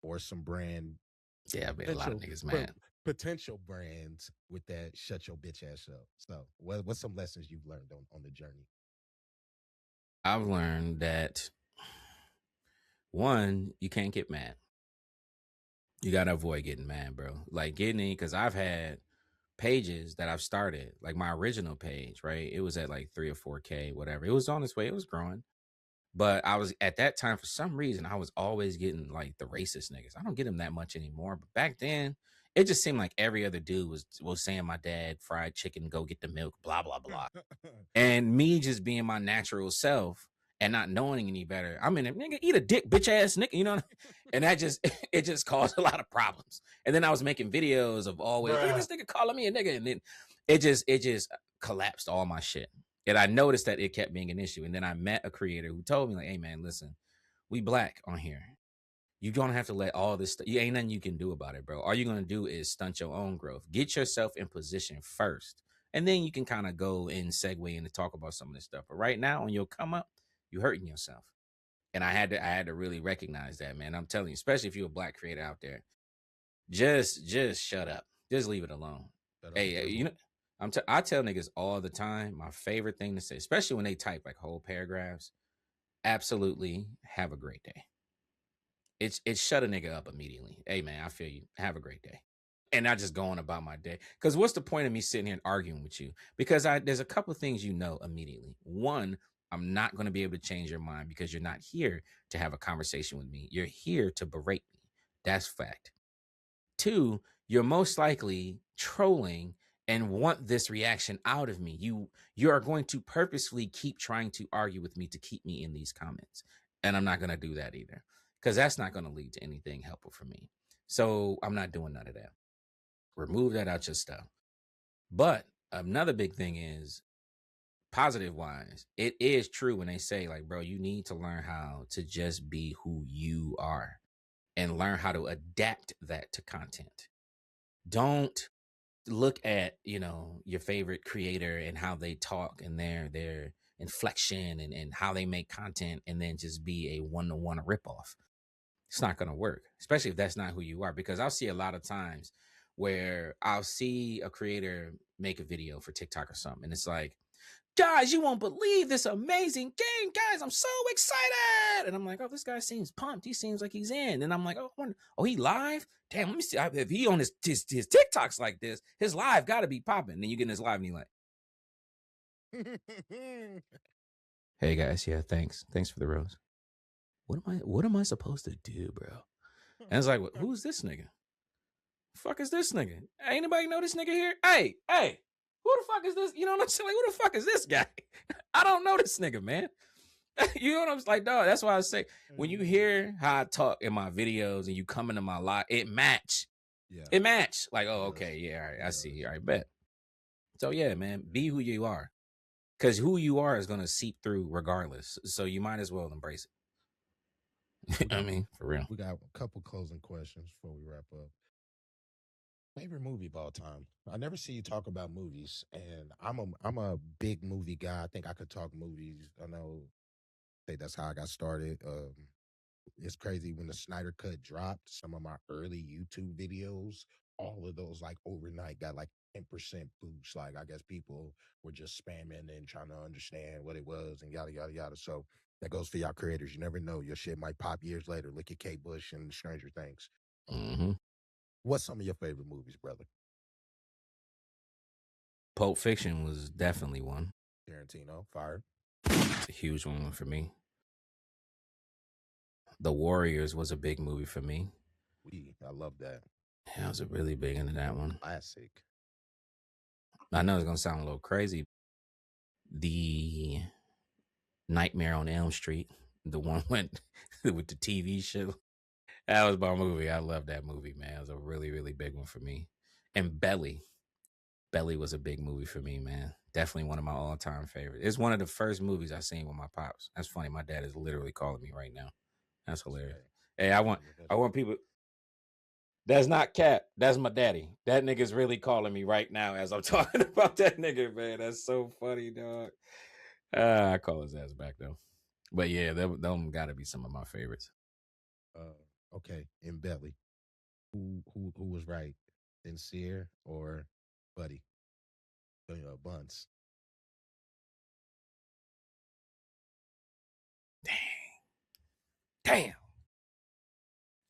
or some brand. Yeah, I made a lot of niggas mad. Potential brands with that shut your bitch ass up. So what's some lessons you've learned on the journey? I've learned that, one, you can't get mad. You got to avoid getting mad, bro. Like getting in, because I've had pages that I've started, like my original page, right? It was at like 3 or 4K, whatever. It was on its way. It was growing. But I was at that time, for some reason, I was always getting like the racist niggas. I don't get them that much anymore. But back then, it just seemed like every other dude was saying my dad fried chicken, go get the milk, blah, blah, blah. And me just being my natural self and not knowing any better, I'm in a nigga, eat a dick, bitch ass nigga, you know? And that just, it just caused a lot of problems. And then I was making videos of always, look at this nigga calling me a nigga. And then it just collapsed all my shit. And I noticed that it kept being an issue. And then I met a creator who told me, like, hey man, listen, we black on here. You don't have to let all this stuff, ain't nothing you can do about it, bro. All you're going to do is stunt your own growth. Get yourself in position first. And then you can kind of go and segue into talk about some of this stuff. But right now, when you'll come up, you're hurting yourself. And I had to really recognize that, man. I'm telling you, especially if you're a black creator out there, just shut up. Just leave it alone. Hey, you know, I tell niggas all the time, my favorite thing to say, especially when they type like whole paragraphs, absolutely have a great day. It's shut a nigga up immediately. Hey man, I feel you. Have a great day. And not just going about my day. Because what's the point of me sitting here and arguing with you? Because there's a couple of things you know immediately. One, I'm not going to be able to change your mind because you're not here to have a conversation with me. You're here to berate me. That's fact. Two, you're most likely trolling and want this reaction out of me. You are going to purposefully keep trying to argue with me to keep me in these comments. And I'm not going to do that either, because that's not going to lead to anything helpful for me. So I'm not doing none of that. Remove that out your stuff. But another big thing is, positive wise, it is true when they say, like, bro, you need to learn how to just be who you are and learn how to adapt that to content. Don't look at, your favorite creator and how they talk and their inflection and how they make content and then just be a one-to-one ripoff. It's not going to work, especially if that's not who you are. Because I'll see a lot of times where I'll see a creator make a video for TikTok or something, and it's like, guys, you won't believe this amazing game, guys, I'm so excited. And I'm like, oh, this guy seems pumped. He seems like he's in. And I'm like, oh, he live? Damn, let me see. If he on his TikToks like this, his live got to be popping. And then you get in his live and you're like, hey guys, yeah, thanks for the rose. What am I supposed to do, bro? And it's like, who's this nigga? Fuck is this nigga? Anybody know this nigga here? Hey, who the fuck is this? You know what I'm saying? Like, who the fuck is this guy? I don't know this nigga, man. You know what I'm like, dog? That's why I say when you hear how I talk in my videos and you come into my live, it match. Yeah, It match. Like, it oh, does. okay, yeah, all right, It I does. see. All right, bet. So yeah, man, be who you are. Because who you are is gonna seep through regardless. So you might as well embrace it. We I got mean, for real. we got a couple closing questions before we wrap up. Favorite movie of all time? I never see you talk about movies, and I'm a big movie guy. I think I could talk movies. I know. I think that's how I got started. It's crazy when the Snyder Cut dropped. Some of my early YouTube videos, all of those like overnight got like 10% boost. Like I guess people were just spamming and trying to understand what it was and yada yada yada. So that goes for y'all creators. You never know. Your shit might pop years later. Look at Kate Bush and Stranger Things. Hmm. What's some of your favorite movies, brother? Pulp Fiction was definitely one. Tarantino, Fire. It's a huge one for me. The Warriors was a big movie for me. I love that. Yeah, I was really big into that one. Classic. I know it's gonna sound a little crazy. The Nightmare on Elm Street, the one went with the TV show. That was my movie. I love that movie, man. It was a really, really big one for me. And Belly. Belly was a big movie for me, man. Definitely one of my all-time favorites. It's one of the first movies I seen with my pops. That's funny. My dad is literally calling me right now. That's hilarious. Hey, I want people. That's not Cap. That's my daddy. That nigga's really calling me right now as I'm talking about that nigga, man. That's so funny, dog. I call his ass back though. But yeah, them got to be some of my favorites. Okay, in Belly. Who was right? Sincere or Buddy? Buns. Damn,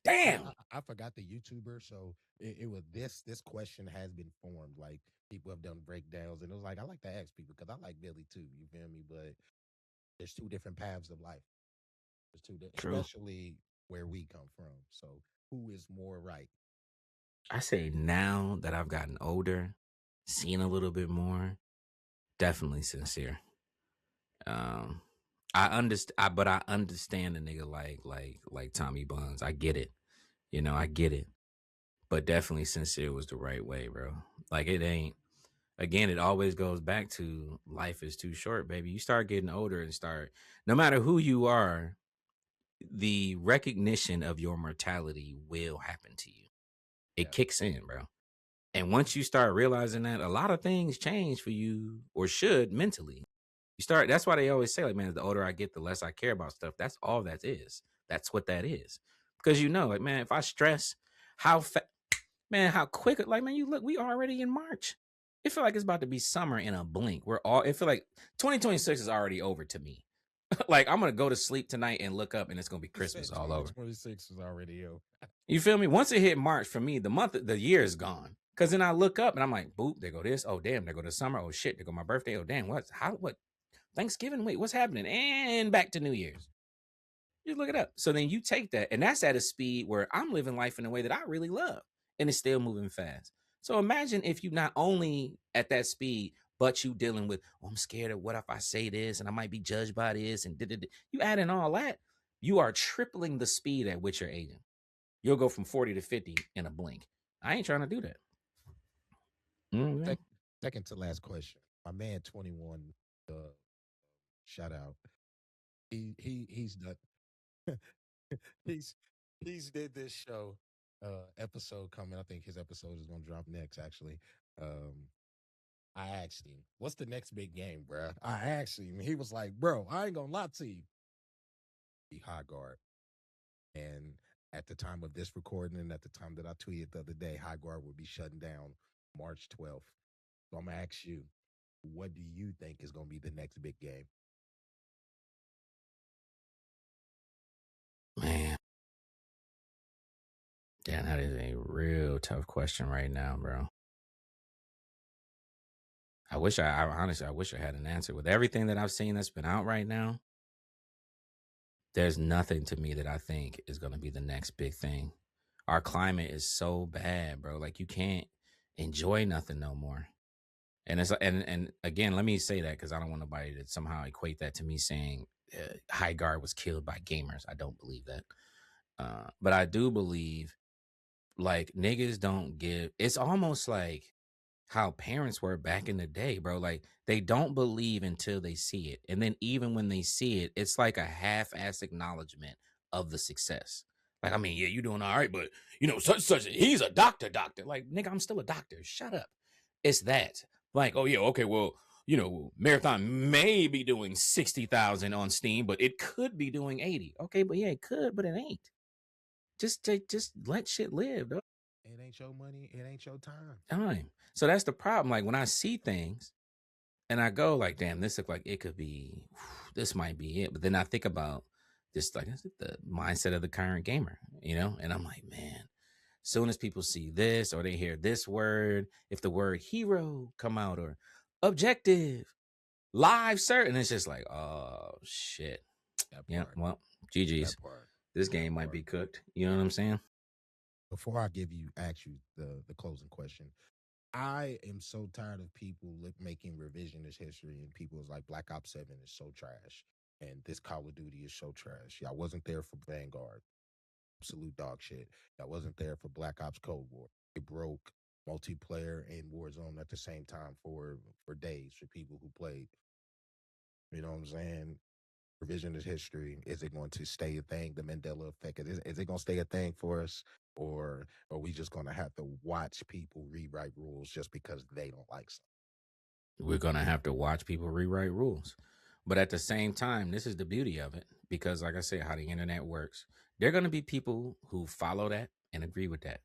damn. I forgot the YouTuber, so it was this question has been formed. Like people have done breakdowns, and it was like I like to ask people because I like Billy too. You feel me? But there's two different paths of life. There's True. especially where we come from. So who is more right? I say now that I've gotten older, seen a little bit more, definitely Sincere. Um, but I understand the nigga like Tommy Buns. I get it. You know, I get it. But definitely Sincere was the right way, bro. Like it ain't. Again, it always goes back to life is too short, baby. You start getting older and start. No matter who you are, the recognition of your mortality will happen to you. Yeah, It kicks in, bro. And once you start realizing that, a lot of things change for you or should mentally. You start, that's why they always say, like, man, the older I get, the less I care about stuff. That's all that is. That's what that is. Because you know, like, man, if I stress how man, how quick, like, man, you look, we already in March. It feel like it's about to be summer in a blink. It feel like 2026 is already over to me. Like, I'm going to go to sleep tonight and look up and it's going to be he said Christmas all over. 2026 is already ill. You feel me? Once it hit March for me, the year is gone. Cause then I look up and I'm like, boop, there go this. Oh damn, there go the summer. Oh shit, there go my birthday. Oh damn, what Thanksgiving? Wait, what's happening? And back to New Year's. You look it up. So then you take that, and that's at a speed where I'm living life in a way that I really love, and it's still moving fast. So imagine if you not only at that speed, but you dealing with, oh, I'm scared of what if I say this and I might be judged by this, and you add in all that, you are tripling the speed at which you're aging. You'll go from 40 to 50 in a blink. I ain't trying to do that. Mm-hmm. Sec- Second to last question. My man 21, uh, shout out. He's done. he's he's did this show episode coming. I think his episode is gonna drop next. Actually, I asked him, "What's the next big game, bro?" I asked him. He was like, "Bro, I ain't gonna lie to you. Be high guard." And at the time of this recording, and at the time that I tweeted the other day, high guard will be shutting down March 12th. So I'm gonna ask you, what do you think is gonna be the next big game? Man, damn, that is a real tough question right now, bro. I honestly, I wish I had an answer. With everything that I've seen that's been out right now, there's nothing to me that I think is going to be the next big thing. Our climate is so bad, bro. Like you can't enjoy nothing no more. And it's and again, let me say that because I don't want nobody to somehow equate that to me saying High Guard was killed by gamers. I don't believe that, but I do believe like niggas don't give. It's almost like how parents were back in the day, bro. Like they don't believe until they see it. And then even when they see it, it's like a half-ass acknowledgement of the success. Like, I mean, yeah, you're doing all right, but such, he's a doctor. Like, nigga, I'm still a doctor. Shut up. It's that. Like, oh yeah, okay, well, Marathon may be doing 60,000 on Steam, but it could be doing 80. Okay, but yeah, it could, but it ain't. Just let shit live, though. It ain't your money. It ain't your time. Time. So that's the problem. Like when I see things and I go like, damn, this look like it could be, this might be it. But then I think about just like the mindset of the current gamer, and I'm like, man, soon as people see this or they hear this word, if the word hero come out or objective, live certain, it's just like, oh shit. That Yeah, part. well, That GG's. part. This game That might part. be cooked. You know what I'm saying? Before I ask you the closing question, I am so tired of people making revisionist history and people is like Black Ops 7 is so trash and this Call of Duty is so trash. Y'all wasn't there for Vanguard, absolute dog shit. Y'all wasn't there for Black Ops Cold War. It broke multiplayer and Warzone at the same time for days for people who played. You know what I'm saying? Revisionist history, is it going to stay a thing? The Mandela effect, is it going to stay a thing for us? Or are we just going to have to watch people rewrite rules just because they don't like something? We're going to have to watch people rewrite rules. But at the same time, this is the beauty of it because, like I said, how the internet works, there are going to be people who follow that and agree with that.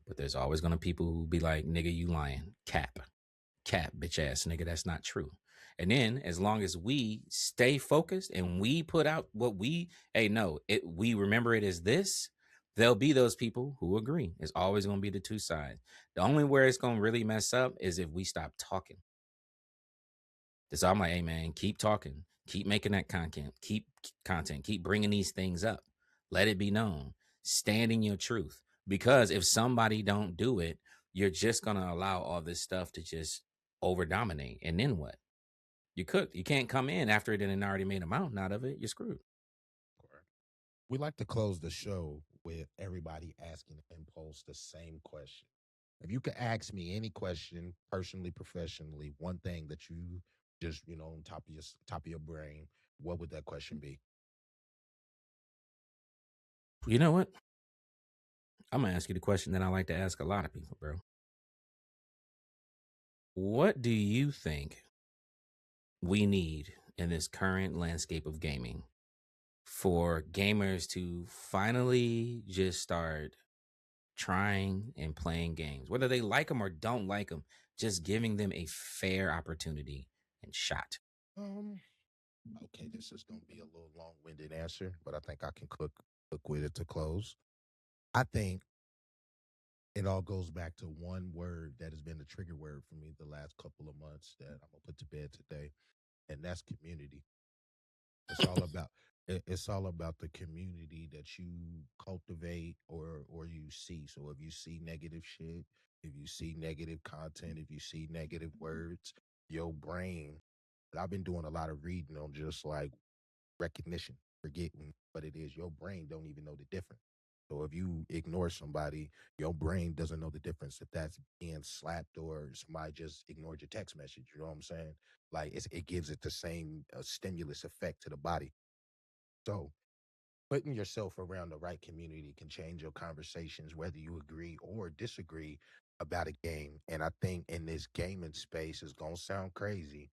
But there's always going to be people who be like, nigga, you lying. Cap, bitch ass nigga. That's not true. And then as long as we stay focused and we put out what we remember it as this, there'll be those people who agree. It's always going to be the two sides. The only where it's going to really mess up is if we stop talking. So I'm like, hey man, keep talking, keep making that content, keep bringing these things up. Let it be known. Stand in your truth. Because if somebody don't do it, you're just gonna allow all this stuff to just over dominate. And then what? You cooked. You can't come in after it and already made a mountain out of it. You're screwed. We like to close the show with everybody asking Impulse the same question. If you could ask me any question, personally, professionally, one thing that you just on top of your brain, what would that question be? You know what? I'm gonna ask you the question that I like to ask a lot of people, bro. What do you think we need in this current landscape of gaming for gamers to finally just start trying and playing games, whether they like them or don't like them, just giving them a fair opportunity and shot? Um, okay, this is gonna be a little long-winded answer, but I think I can cook with it to close. I think it all goes back to one word that has been the trigger word for me the last couple of months that I'm gonna put to bed today, and that's community. It's all about it's all about the community that you cultivate or you see. So if you see negative shit, if you see negative content, if you see negative words, your brain. I've been doing a lot of reading on just like recognition, forgetting what it is. Your brain don't even know the difference. So if you ignore somebody, your brain doesn't know the difference if that's being slapped or somebody just ignored your text message. You know what I'm saying? Like it gives it the same stimulus effect to the body. So putting yourself around the right community can change your conversations, whether you agree or disagree about a game. And I think in this gaming space, it's gonna sound crazy.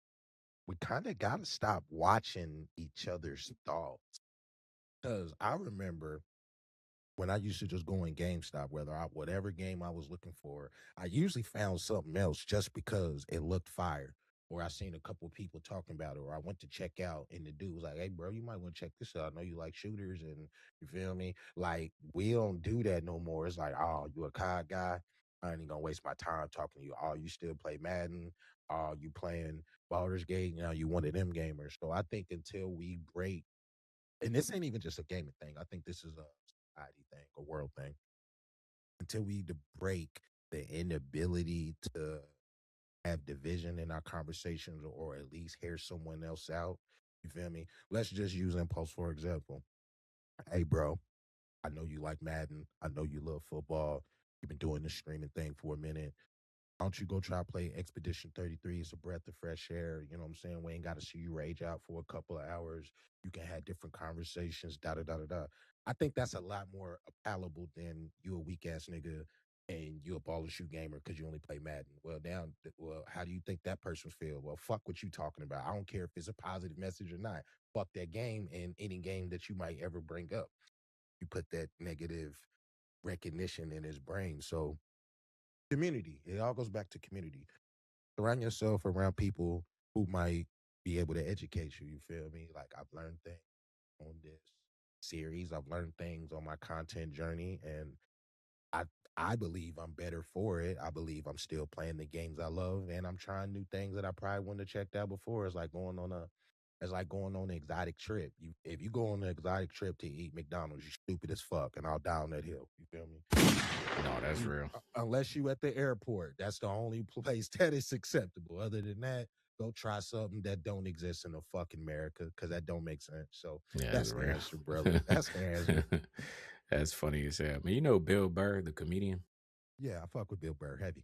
We kind of gotta stop watching each other's thoughts. Because I remember when I used to just go in GameStop, whatever game I was looking for, I usually found something else just because it looked fire. Or I seen a couple people talking about it, or I went to check out, and the dude was like, "Hey, bro, you might want to check this out. I know you like shooters, and you feel me? Like we don't do that no more. It's like, oh, you a COD guy? I ain't even gonna waste my time talking to you. Oh, you still play Madden? Oh, you playing Baldur's Gate? You know, you one of them gamers. So I think until we break, and this ain't even just a gaming thing. I think this is a society thing, a world thing. Until we break the inability to have division in our conversations or at least hear someone else out. You feel me? Let's just use Impulse for example. Hey, bro, I know you like Madden. I know you love football. You've been doing this streaming thing for a minute. Why don't you go try to play Expedition 33? It's a breath of fresh air. You know what I'm saying? We ain't got to see you rage out for a couple of hours. You can have different conversations, da da da da da. I think that's a lot more palatable than you a weak ass nigga and you a ball and shoot gamer because you only play Madden. Well, how do you think that person feel? Well, fuck what you talking about. I don't care if it's a positive message or not. Fuck that game and any game that you might ever bring up. You put that negative recognition in his brain. So community, it all goes back to community. Surround yourself around people who might be able to educate you. You feel me? Like I've learned things on this series. I've learned things on my content journey, and I I believe I'm better for it. I believe I'm still playing the games I love, and I'm trying new things that I probably wouldn't have checked out before. It's like going on an exotic trip. You if you go on an exotic trip to eat McDonald's, you stupid as fuck, and I'll down that hill. You feel me? No, that's real. Unless you at the airport, that's the only place that is acceptable. Other than that, go try something that don't exist in the fucking America because that don't make sense. So Yeah, that's that's the real. answer, brother. That's the answer. That's funny as hell. Man, you know Bill Burr, the comedian? Yeah, I fuck with Bill Burr heavy.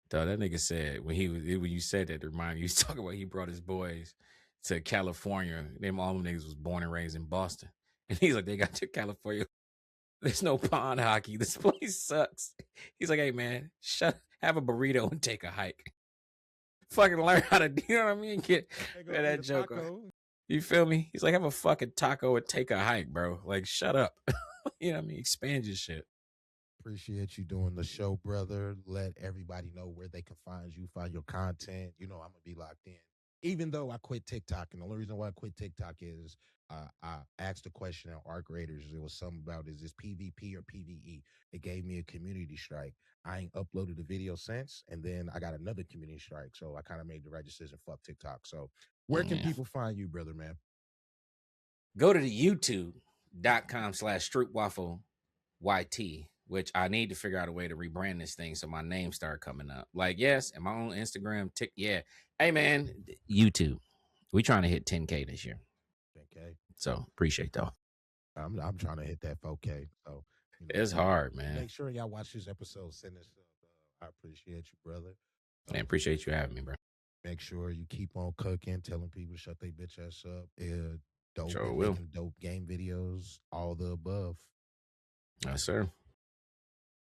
Dog, that nigga said when you said that, it reminded me, he was talking about he brought his boys to California. Them all them niggas was born and raised in Boston. And he's like, they got to California. There's no pond hockey. This place sucks. He's like, hey man, have a burrito and take a hike. Fucking learn how to, you know what I mean? Get that joke. You feel me? He's like, have a fucking taco and take a hike, bro. Like, shut up. You know what I mean? Expand your shit. Appreciate you doing the show, brother. Let everybody know where they can find you, find your content. You know, I'm gonna be locked in. Even though I quit TikTok, and the only reason why I quit TikTok is I asked a question at Arc Raiders. It was something about is this PvP or PvE? It gave me a community strike. I ain't uploaded the video since, and then I got another community strike. So I kind of made the right decision. Fuck TikTok. So where can people find you, brother, man? Go to the youtube.com/streetwaffle.yt, which I need to figure out a way to rebrand this thing so my name start coming up. Like, yes, am I on Instagram? Yeah. Hey, man, YouTube. We trying to hit 10K this year. Okay. So appreciate that. I'm trying to hit that 4K. So it's hard, man. Make sure y'all watch this episode. Send us up. I appreciate you, brother. I appreciate you having me, bro. Make sure you keep on cooking, telling people to shut their bitch ass up. Dope, sure making dope game videos, all the above. Yes, sir.